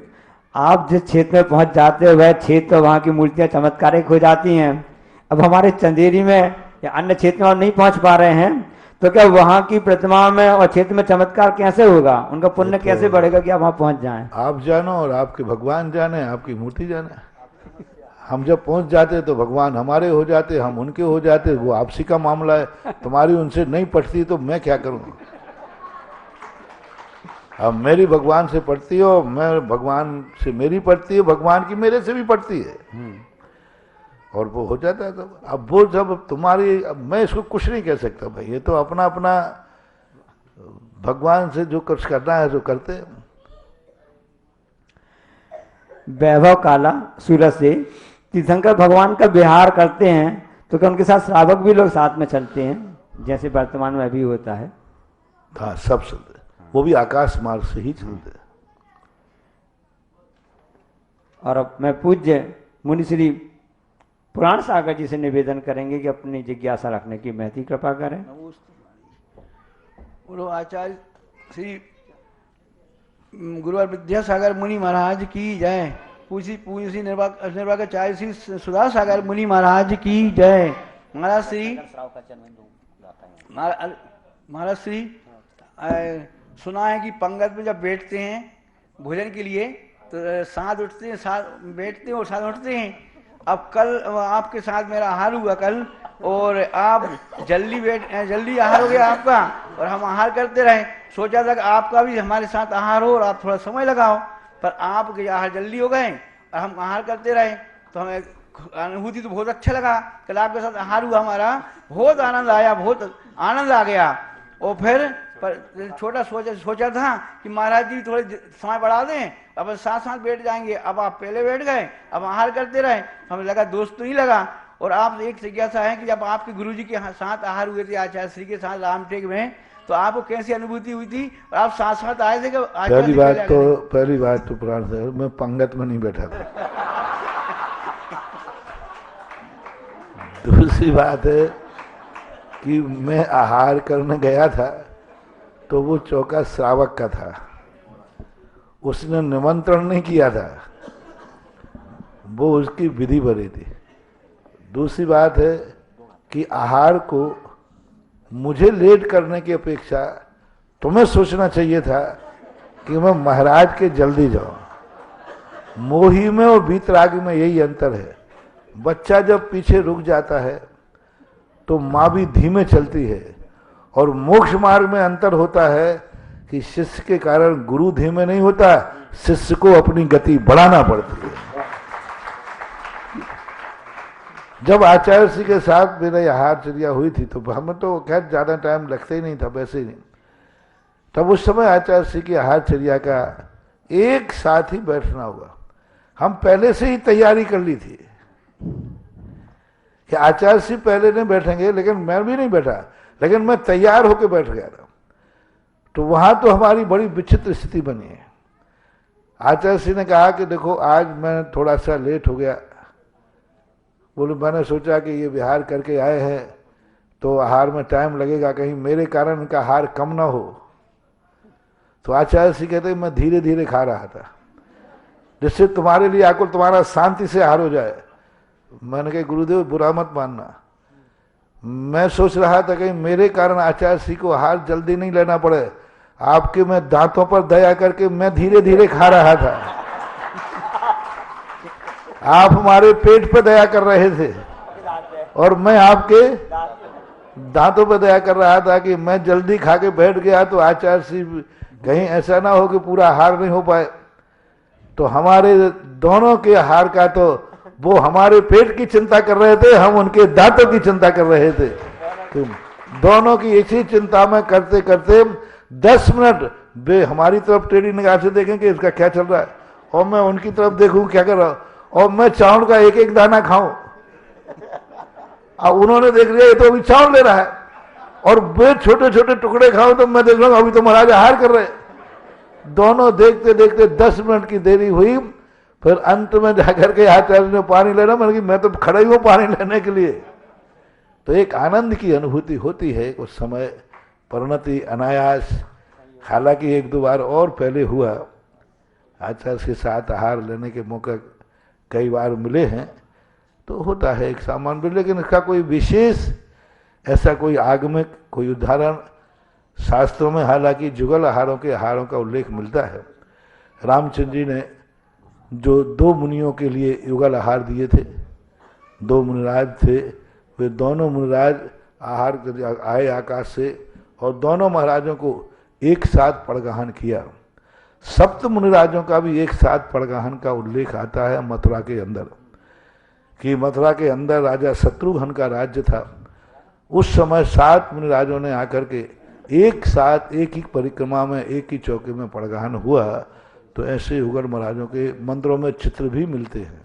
आप जिस क्षेत्र में पहुंच जाते हो वह क्षेत्र, वहां की मूर्तियां चमत्कारिक हो जाती हैं। अब हमारे चंदेरी में या अन्य क्षेत्र में और नहीं पहुंच पा रहे हैं, तो क्या वहां की प्रतिमा में और क्षेत्र में चमत्कार कैसे होगा, उनका पुण्य कैसे बढ़ेगा कि आप वहां पहुंच जाएं? आप जानो और आपके भगवान जाने, आपकी मूर्ति जाने। हम जब पहुंच जाते तो भगवान हमारे हो जाते, हम उनके हो जाते, वो आपसी का मामला है। तुम्हारी उनसे नहीं पटती तो मैं क्या करूंगा। अब मेरी भगवान से पड़ती हो, मैं भगवान से मेरी पड़ती है, भगवान की मेरे से भी पड़ती है, और वो हो जाता है। तो अब वो जब तुम्हारी, अब मैं इसको कुछ नहीं कह सकता भाई, ये तो अपना अपना भगवान से जो कुछ करना है जो करते हैं। वैभव काला सूरत से, तीर्थंकर भगवान का विहार करते हैं तो क्या उनके साथ श्रावक भी लोग साथ में चलते हैं, जैसे वर्तमान में अभी होता है? हाँ, सब चलते, वो भी आकाश मार्ग से ही चलते हैं। और अब मैं पूज्य मुनि श्री पुराण सागर जी से निवेदन करेंगे कि अपनी जिज्ञासा रखने की महती कृपा करें। बोलो आचार्य श्री गुरुवर विद्यासागर मुनि महाराज की जय। पूज्य श्री निर्वाकाचार्य श्री सुधा सागर मुनि महाराज की जय। महाराज श्री सुना है कि पंगत में जब बैठते हैं भोजन के लिए तो साथ उठते हैं, साथ बैठते हैं और साथ उठते हैं। अब कल आपके साथ मेरा आहार हुआ कल, और आप जल्दी आहार हो गया आपका, और हम आहार करते रहे। सोचा था कि आपका भी हमारे साथ आहार हो और आप थोड़ा समय लगाओ, पर आपके आहार जल्दी हो गए और हम आहार करते रहे। तो हमें अनुभूति तो बहुत अच्छा लगा, कल आपके साथ आहार हुआ हमारा, बहुत आनंद आया, बहुत आनंद आ गया। और फिर पर छोटा सोचा था कि महाराज जी थोड़े समय बढ़ा दें, अब साथ साथ बैठ जाएंगे। अब आप पहले बैठ गए, अब आहार करते रहे, हमें लगा दोस्त तो नहीं लगा। और आप एक जिज्ञासा है कि जब आपके गुरुजी के साथ आहार हुए थे आचार्य श्री के साथ रामटेक में, तो आपको कैसी अनुभूति हुई थी, और आप साथ साथ आए थे? पहली बात तो पुराण से मैं पंगत में नहीं बैठा था। दूसरी बात है कि मैं आहार करने गया था तो वो चौका श्रावक का था, उसने निमंत्रण नहीं किया था, वो उसकी विधि बनी थी। दूसरी बात है कि आहार को मुझे लेट करने की अपेक्षा तुम्हें सोचना चाहिए था कि मैं महाराज के जल्दी जाऊं। मोही में और वीतरागी में यही अंतर है। बच्चा जब पीछे रुक जाता है तो माँ भी धीमे चलती है। और मोक्ष मार्ग में अंतर होता है कि शिष्य के कारण गुरु धीमे नहीं होता, शिष्य को अपनी गति बढ़ाना पड़ती है। जब आचार्य श्री के साथ मेरा आहारचर्या हुई थी तो हमें तो खैर ज्यादा टाइम लगता ही नहीं था, वैसे ही नहीं। तब उस समय आचार्य श्री की आहारचर्या का एक साथ ही बैठना हुआ। हम पहले से ही तैयारी कर ली थी कि आचार्य श्री पहले नहीं बैठेंगे, लेकिन मैं भी नहीं बैठा, लेकिन मैं तैयार होकर बैठ गया था। तो वहां तो हमारी बड़ी विचित्र स्थिति बनी है। आचार्य श्री ने कहा कि देखो आज मैं थोड़ा सा लेट हो गया, बोले मैंने सोचा कि ये विहार करके आए हैं तो आहार में टाइम लगेगा, कहीं मेरे कारण इनका आहार कम ना हो। तो आचार्य श्री कहते मैं धीरे धीरे खा रहा था जिससे तुम्हारे लिए आकुल तुम्हारा शांति से आहार हो जाए। मैंने कहा गुरुदेव बुरा मत मानना, मैं सोच रहा था कि मेरे कारण आचार्य श्री को आहार जल्दी नहीं लेना पड़े, आपके मैं दांतों पर दया करके मैं धीरे धीरे खा रहा था। आप हमारे पेट पर दया कर रहे थे और मैं आपके दांतों पर दया कर रहा था कि मैं जल्दी खा के बैठ गया तो आचार्य श्री कहीं ऐसा ना हो कि पूरा आहार नहीं हो पाए। तो हमारे दोनों के आहार का तो वो हमारे पेट की चिंता कर रहे थे, हम उनके दांतों की चिंता कर रहे थे। तो दोनों की इसी चिंता में करते करते 10 मिनट वे हमारी तरफ टेढ़ी निगाह से देखें कि इसका क्या चल रहा है, और मैं उनकी तरफ देखूं क्या कर रहा हूं, और मैं चावल का एक एक दाना खाऊं। अब उन्होंने देख लिया ये तो अभी चावल ले रहा है, और वे छोटे छोटे टुकड़े खाऊं तो मैं देख रहा हूं अभी तो महाराज आहार कर रहे। दोनों देखते देखते 10 मिनट की देरी हुई। फिर अंत में जाकर के आचार्य ने पानी लेना, मैंने कि मैं तो खड़ा ही हूं पानी लेने के लिए। तो एक आनंद की अनुभूति होती है उस समय, परिणति अनायास। हालांकि 1-2 बार और पहले हुआ, आचार्य के साथ आहार लेने के मौके कई बार मिले हैं, तो होता है एक सामान्य, लेकिन इसका कोई विशेष ऐसा कोई आगमिक कोई उदाहरण शास्त्रों में हालांकि जुगल आहारों का उल्लेख मिलता है। रामचंद्र जी ने जो 2 मुनियों के लिए युगल आहार दिए थे, 2 मुनिराज थे, वे दोनों मुनिराज आहार आए आकाश से और दोनों महाराजों को एक साथ पड़गाहन किया। सप्त मुनिराजों का भी एक साथ पड़गाहन का उल्लेख आता है मथुरा के अंदर, कि मथुरा के अंदर राजा शत्रुघ्न का राज्य था। उस समय 7 मुनिराजों ने आकर के एक साथ एक ही परिक्रमा में एक ही चौके में पड़गाहन हुआ। तो ऐसे युगल महाराजों के मंदिरों में चित्र भी मिलते हैं।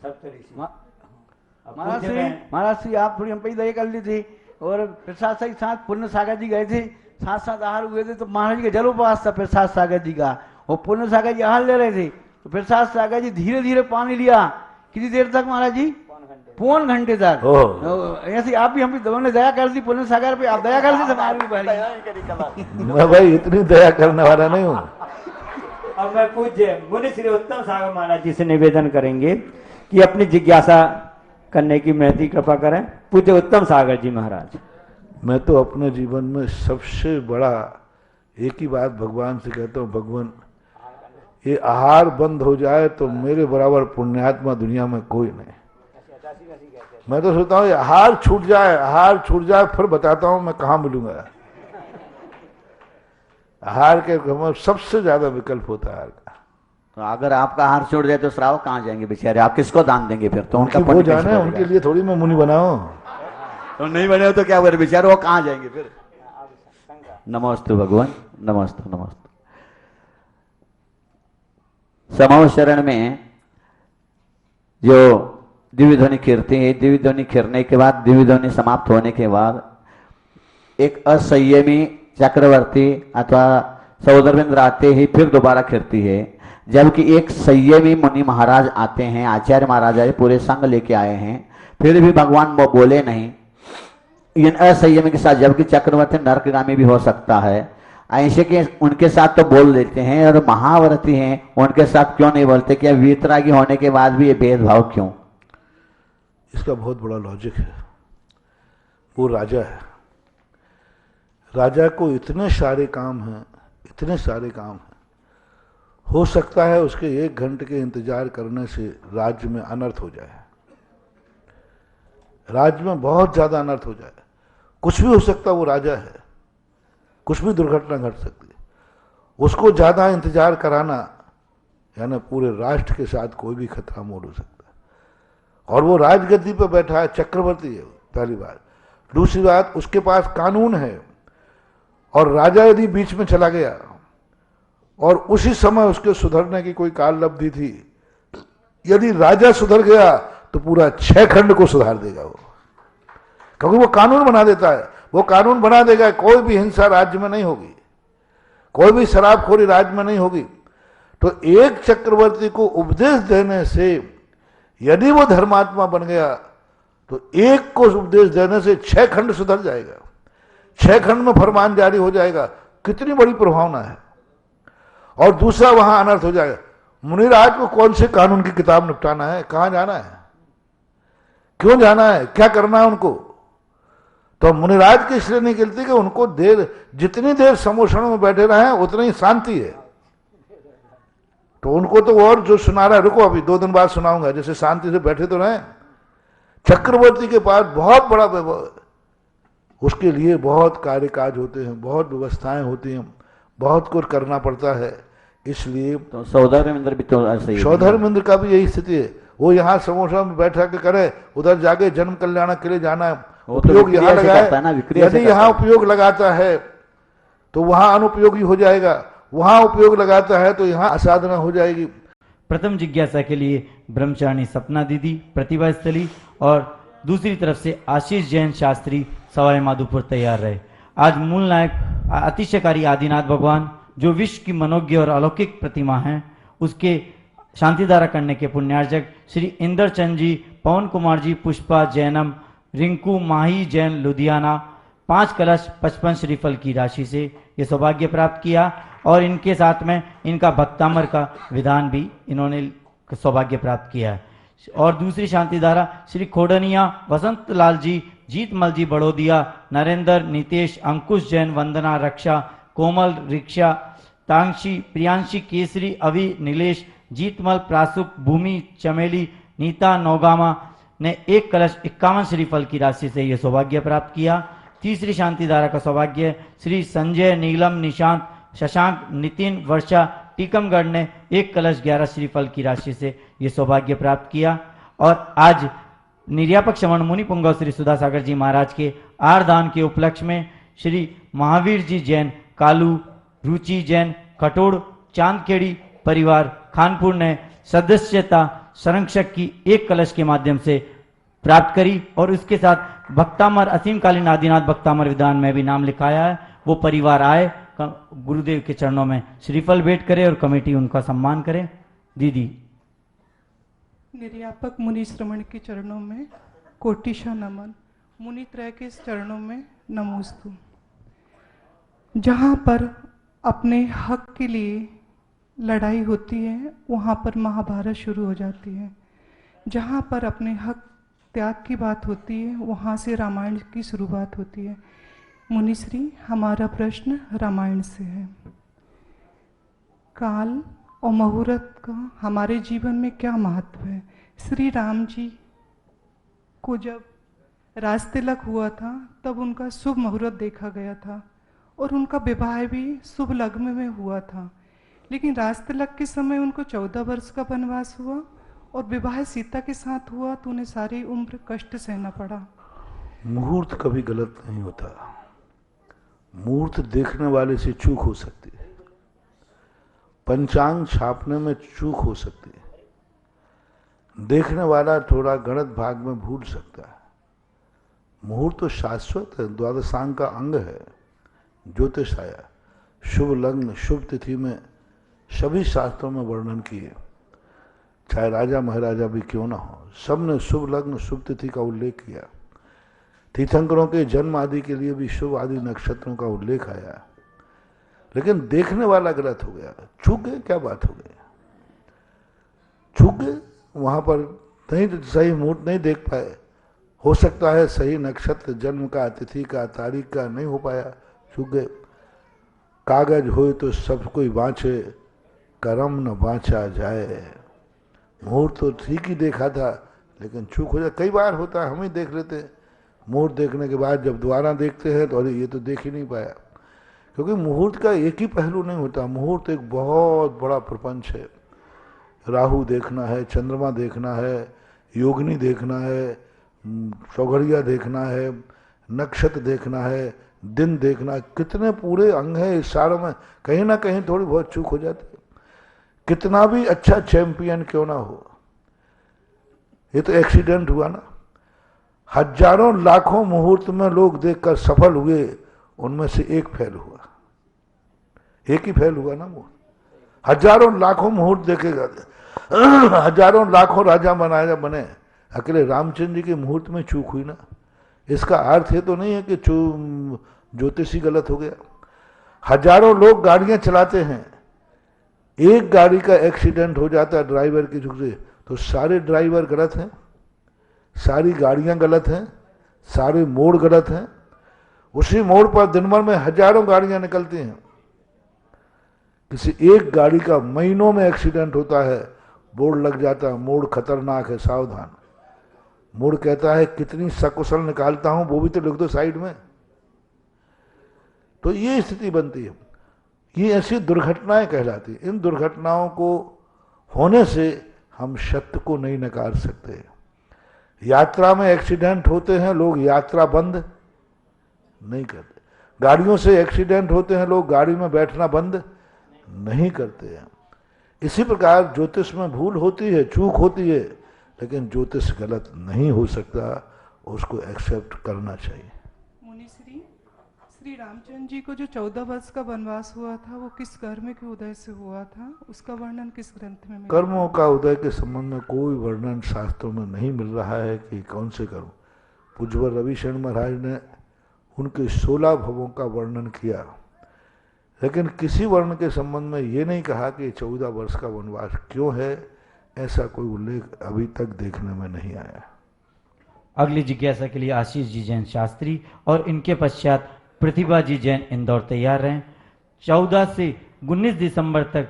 महाराज श्री आप थोड़ी हम पे दया कर ली थी, और प्रसाद के साथ पूर्ण सागर जी गए थे, साथ साथ आहार हुए थे, तो महाराज जी का जलोपवास था प्रसाद सागर जी का, और पूर्ण सागर जी आहार ले रहे थे। तो प्रसाद सागर जी धीरे धीरे पानी लिया। कितनी देर तक महाराज जी? 1 घंटे तक। ऐसे आप भी हम भी ने दया कर दी पूर्ण सागर पे, आप दया कर दी मैं भाई इतनी दया करने वाला नहीं हूँ। अब मैं पूज्य मुनि श्री उत्तम सागर महाराज जी से निवेदन करेंगे कि अपनी जिज्ञासा करने की महती कृपा करें। पूज्य उत्तम सागर जी महाराज। मैं तो अपने जीवन में सबसे बड़ा एक ही बात भगवान से कहता हूँ, भगवान ये आहार बंद हो जाए तो मेरे बराबर पुण्यात्मा दुनिया में कोई नहीं। मैं तो सोचता हूँ आहार छूट जाए फिर बताता हूँ मैं कहाँ मिलूंगा। आहार के सबसे ज्यादा विकल्प होता है आहार का। तो अगर आपका आहार छोड़ जाए तो श्रावक कहाँ जाएंगे बेचारे, आप किसको दान देंगे फिर? तो उनका वो जाने, उनके लिए थोड़ी मैं मुनि बनाऊं। तो नहीं बने तो क्या बोले बेचारे, वो कहाँ जाएंगे फिर? नमोस्तु भगवान, नमोस्तु नमोस्तु। समूह शरण में जो दिव्य ध्वनि खिरती है, दिव्य ध्वनि खिरने के बाद, दिव्य ध्वनि समाप्त होने के बाद एक असंयमी चक्रवर्ती अथवा सौदरबिंद आते ही फिर दोबारा खिरती है, जबकि एक संयमी मुनि महाराज आते हैं, आचार्य महाराज आए पूरे संग लेके आए हैं, फिर भी भगवान वो बोले नहीं। इन असंयमी के साथ, जबकि चक्रवर्ती नरकगामी भी हो सकता है, ऐसे के उनके साथ तो बोल देते हैं, और महाव्रती हैं उनके साथ क्यों नहीं बोलते? क्या वीतरागी होने के बाद भी ये भेदभाव क्यों? इसका बहुत बड़ा लॉजिक है। वो राजा है, राजा को इतने सारे काम हैं, हो सकता है उसके 1 घंटे के इंतजार करने से राज्य में अनर्थ हो जाए, राज्य में बहुत ज्यादा अनर्थ हो जाए। कुछ भी हो सकता है, वो राजा है, कुछ भी दुर्घटना घट सकती है। उसको ज़्यादा इंतजार कराना यानी पूरे राष्ट्र के साथ कोई भी खतरा मोड़ हो सकता है। और वो राजगद्दी पर बैठा है, चक्रवर्ती है, पहली बात। दूसरी बात, उसके पास कानून है, और राजा यदि बीच में चला गया और उसी समय उसके सुधरने की कोई काललब्धि थी, यदि राजा सुधर गया तो पूरा 6 खंड को सुधार देगा वो, क्योंकि वो कानून बना देता है। वो कानून बना देगा, कोई भी हिंसा राज्य में नहीं होगी, कोई भी शराबखोरी राज्य में नहीं होगी। तो एक चक्रवर्ती को उपदेश देने से यदि वो धर्मात्मा बन गया तो एक को उपदेश देने से 6 खंड सुधर जाएगा, 6 खंड में फरमान जारी हो जाएगा। कितनी बड़ी प्रभावना है। और दूसरा, वहां अनर्थ हो जाएगा। मुनिराज को कौन से कानून की किताब निपटाना है, कहां जाना है, क्यों जाना है, क्या करना है उनको? तो मुनिराज की इसलिए नहीं गिनती कि उनको जितनी देर समोषण में बैठे रहे उतनी ही शांति है। तो उनको तो और जो सुना रहा है, रुको अभी 2 दिन बाद सुनाऊंगा, जैसे शांति से बैठे तो रहे। चक्रवर्ती के पास बहुत बड़ा वैभव है, उसके लिए बहुत कार्य काज होते हैं, बहुत व्यवस्थाएं होती हैं, बहुत कुछ करना पड़ता है। इसलिए तो सौधर्मेंद्र भी तो ऐसे ही, सौधर्मेंद्र का भी यही स्थिति है। वो यहाँ समोसा में बैठा के करे, उधर जाके जन्म कल्याण के लिए जाना है, उपयोग यहाँ लगाए। यदि यहाँ उपयोग लगाता है तो वहां अनुपयोगी हो जाएगा, वहां उपयोग लगाता है तो यहाँ असाधना हो जाएगी। प्रथम जिज्ञासा के लिए ब्रह्मचारिणी सपना दीदी प्रतिभा स्थली और दूसरी तरफ से आशीष जैन शास्त्री सवाई माधोपुर तैयार रहे। आज मूल नायक अतिशयकारी आदिनाथ भगवान जो विश्व की मनोज्ञ और अलौकिक प्रतिमा हैं, उसके शांतिधारा करने के पुण्यार्जक श्री इंद्रचंद जी, पवन कुमार जी, पुष्पा जैनम, रिंकू माही जैन लुधियाना 5 कलश 55 श्रीफल की राशि से ये सौभाग्य प्राप्त किया। और इनके साथ में इनका भक्तामर का विधान भी इन्होंने सौभाग्य प्राप्त किया है। और दूसरी शांतिधारा श्री खोडनिया वसंत लाल जी, जीतमल जी बड़ोदिया, नरेंद्र, नितेश, अंकुश जैन, वंदना, रक्षा, कोमल, रिक्षा, तांशी, प्रियांशी, केसरी, अवि, नीलेश, जीतमल, प्रासुक, भूमि, चमेली, नीता, नौगामा ने 1 कलश 51 श्रीफल की राशि से यह सौभाग्य प्राप्त किया। तीसरी शांतिधारा का सौभाग्य श्री संजय, नीलम, निशांत, शशांक, नितिन, वर्षा, टीकमगढ़ ने 1 कलश 11 श्रीफल की राशि से यह सौभाग्य प्राप्त किया। और आज निर्यापक श्रवण मुनि पुंगव श्री सुधा सागर जी महाराज के आरदान के उपलक्ष्य में श्री महावीर जी जैन, कालू, रुचि जैन, कटोड़, चांदखेड़ी परिवार खानपुर ने सदस्यता संरक्षक की 1 कलश के माध्यम से प्राप्त करी। और उसके साथ भक्तामर असीमकालीन आदिनाथ भक्तामर विधान में भी नाम लिखाया है। वो परिवार आए, गुरुदेव के चरणों में श्रीफल भेंट करे और कमेटी उनका सम्मान करे। दीदी निर्यापक मुनि श्रवण के चरणों में कोटिशा नमन, मुनि त्रय के चरणों में नमोस्तु। जहाँ पर अपने हक के लिए लड़ाई होती है वहाँ पर महाभारत शुरू हो जाती है। जहाँ पर अपने हक त्याग की बात होती है वहाँ से रामायण की शुरुआत होती है। मुनिश्री, हमारा प्रश्न रामायण से है। काल और मुहूर्त का हमारे जीवन में क्या महत्व है? श्री राम जी को जब राज तिलक हुआ था तब उनका शुभ मुहूर्त देखा गया था और उनका विवाह भी शुभ लग्न में हुआ था। लेकिन राज तिलक के समय उनको 14 वर्ष का वनवास हुआ और विवाह सीता के साथ हुआ तो उन्हें सारी उम्र कष्ट सहना पड़ा। मुहूर्त कभी गलत नहीं होता। मुहूर्त देखने वाले से चूक हो सकती है, पंचांग छापने में चूक हो सकती है, देखने वाला थोड़ा गणित भाग में भूल सकता है। मुहूर्त तो शाश्वत है, द्वादशांग का अंग है, ज्योतिष आया, शुभ लग्न शुभ तिथि में सभी शास्त्रों में वर्णन किए, चाहे राजा महाराजा भी क्यों ना हो, सबने शुभ लग्न शुभ तिथि का उल्लेख किया। तीर्थंकरों के जन्म आदि के लिए भी शुभ आदि नक्षत्रों का उल्लेख आया। लेकिन देखने वाला गलत हो गया, चूक गए, क्या बात हो गई, चूक गए, वहां पर नहीं सही मुहूर्त नहीं देख पाए। हो सकता है सही नक्षत्र जन्म का तिथि का तारीख का नहीं हो पाया, चूक गए। कागज हो तो सब कोई बाँचे, करम न बाँचा जाए। मुहूर्त तो ठीक ही देखा था लेकिन चूक हो जाए, कई बार होता है, हम ही देख लेते मुहूर्त देखने के बाद जब दोबारा देखते हैं तो अरे ये तो देख ही नहीं पाया, क्योंकि मुहूर्त का एक ही पहलू नहीं होता। मुहूर्त एक बहुत बड़ा प्रपंच है। राहु देखना है, चंद्रमा देखना है, योगिनी देखना है, चौघड़िया देखना है, नक्षत्र देखना है, दिन देखना, कितने पूरे अंग हैं इस सारों में। कहीं ना कहीं थोड़ी बहुत चूक हो जाती है, कितना भी अच्छा चैंपियन क्यों ना हो। ये तो एक्सीडेंट हुआ ना, हजारों लाखों मुहूर्त में लोग देखकर सफल हुए, उनमें से एक फेल हुआ, एक ही फेल हुआ ना मुहूर्त। हजारों लाखों मुहूर्त देखेगा, हजारों लाखों राजा बनाया बने, अकेले रामचंद्र जी के मुहूर्त में चूक हुई ना। इसका अर्थ ये तो नहीं है कि ज्योतिषी गलत हो गया। हजारों लोग गाड़ियां चलाते हैं, एक गाड़ी का एक्सीडेंट हो जाता है ड्राइवर की झुक से, तो सारे ड्राइवर गलत हैं, सारी गाड़ियां गलत हैं, सारे मोड़ गलत हैं। उसी मोड़ पर दिन भर में हजारों गाड़ियां निकलती हैं, किसी एक गाड़ी का महीनों में एक्सीडेंट होता है, बोर्ड लग जाता है, मोड़ खतरनाक है, सावधान। मोड़ कहता है कितनी सकुशल निकालता हूं, वो भी तो लिख दो साइड में। तो ये स्थिति बनती है, ये ऐसी दुर्घटनाएं कहलाती हैं। इन दुर्घटनाओं को होने से हम सत्य को नहीं नकार सकते। यात्रा में एक्सीडेंट होते हैं, लोग यात्रा बंद नहीं करते। गाड़ियों से एक्सीडेंट होते हैं, लोग गाड़ी में बैठना बंद नहीं करते हैं। इसी प्रकार ज्योतिष में भूल होती है, चूक होती है, लेकिन ज्योतिष गलत नहीं हो सकता, उसको एक्सेप्ट करना चाहिए। श्री रामचंद्र जी को जो 14 वर्ष का वनवास हुआ था, वो किस कर्म के उदय से हुआ था, उसका वर्णन किस ग्रंथ में मिला? कर्मों का उदय के संबंध में कोई वर्णन शास्त्रों में नहीं मिल रहा है कि कौन से कर्म। पूज्यवर रविशरण महाराज ने उनके 16 भवों का वर्णन किया, लेकिन किसी वर्ण के संबंध में ये नहीं कहा कि 14 वर्ष का वनवास क्यों है, ऐसा कोई उल्लेख अभी तक देखने में नहीं आया। अगली जिज्ञासा के लिए आशीष जी जैन शास्त्री और इनके पश्चात प्रतिभा जी जैन इंदौर तैयार रहें। 14 से 19 दिसंबर तक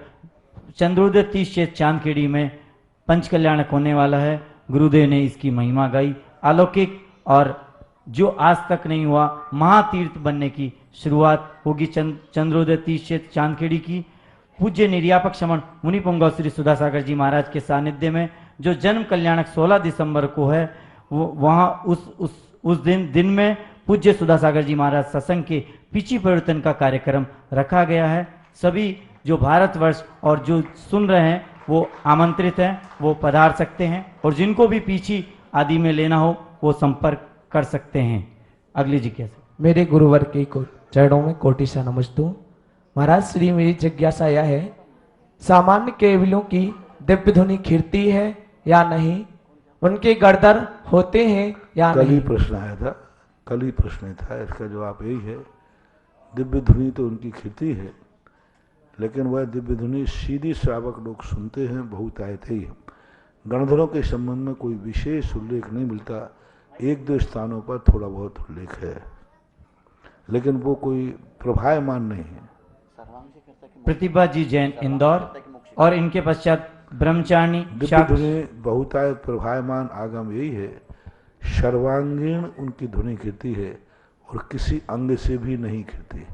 चंद्रोदय 30 क्षेत्र चांदखेड़ी में पंचकल्याणक होने वाला है। गुरुदेव ने इसकी महिमा गाई। अलौकिक और जो आज तक नहीं हुआ महातीर्थ बनने की शुरुआत होगी चंद्रोदय 30 क्षेत्र चांदखेड़ी की। पूज्य निर्यापक श्रमण मुनि पुंगव श्री सुधासागर जी महाराज के सानिध्य में जो जन्म कल्याणक 16 दिसंबर को है, वो वहाँ उस दिन में पूज्य सुधासागर जी महाराज सत्संग के पिछी परिवर्तन का कार्यक्रम रखा गया है। सभी जो भारतवर्ष और जो सुन रहे हैं वो आमंत्रित हैं, वो पधार सकते हैं, और जिनको भी पीछी आदि में लेना हो वो संपर्क कर सकते हैं। अगली जिज्ञासा। मेरे गुरुवर के चरणों में कोटि सा नमस्तु। महाराज श्री, मेरी जिज्ञासा यह है, सामान्य केवलों की दिव्य ध्वनि खिरती है या नहीं, उनके गर्दर होते हैं या नहीं? कल ही प्रश्न आया था, कल ही प्रश्न था, इसका जवाब यही है। दिव्य ध्वनि तो उनकी खिरती है, लेकिन वह दिव्य ध्वनि सीधी श्रावक लोग सुनते हैं, बहुत आयते ही। गणधरों के संबंध में कोई विशेष उल्लेख नहीं मिलता, एक दो स्थानों पर थोड़ा बहुत उल्लेख है, लेकिन वो कोई प्रभायमान नहीं है। प्रतिभा जी जैन इंदौर और इनके पश्चात ब्रह्मचारिणी। दिव्य ध्वनि बहुतायत प्रभायमान आगम यही है, सर्वांगीण उनकी ध्वनि खिरती है और किसी अंग से भी नहीं खिरती।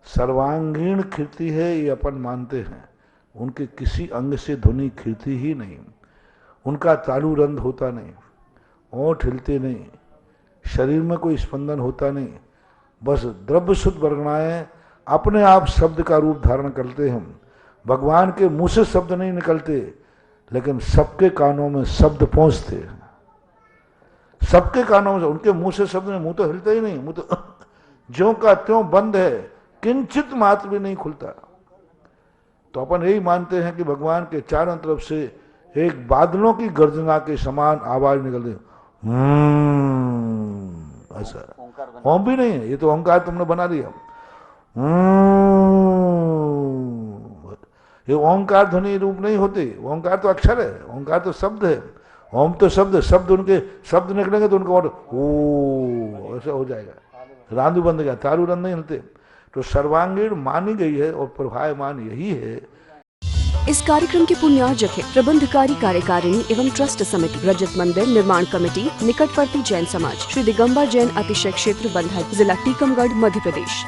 सर्वांगीण खिरती है ये अपन मानते हैं, उनके किसी अंग से ध्वनि खिरती ही नहीं। उनका तालु रंध होता नहीं, ओंठ हिलते नहीं, शरीर में कोई स्पंदन होता नहीं, बस द्रव्य शुद्ध वर्गणाएं अपने आप शब्द का रूप धारण करते हैं। भगवान के मुंह से शब्द नहीं निकलते, लेकिन सबके कानों में शब्द पहुंचते हैं। सबके कानों में, उनके मुंह से शब्द नहीं, मुंह तो हिलता ही नहीं, मुंह तो ज्यों का त्यों बंद है, किंचित मात्र भी नहीं खुलता। तो अपन यही मानते हैं कि भगवान के चारों तरफ से एक बादलों की गर्जना के समान आवाज निकलती है, ऐसा। ओम भी नहीं है, ये तो ओंकार तुमने बना दिया। ये ओंकार ध्वनि रूप नहीं होती, ओंकार तो अक्षर है, ओंकार तो शब्द है। ओम तो शब्द, शब्द उनके शब्द निकलेंगे तो उनको ओ ऐसा हो जाएगा। रांदू बंद गया, तारू रंध नहीं हिलते। तो सर्वांगीण मानी गई है और प्रभायमान यही है। इस कार्यक्रम के पुण्यार्जक है प्रबंधकारी कार्यकारिणी एवं ट्रस्ट समिति, रजत मंदिर निर्माण कमेटी, निकटवर्ती जैन समाज, श्री दिगंबर जैन अतिशय क्षेत्र बंधा, जिला टीकमगढ़, मध्य प्रदेश।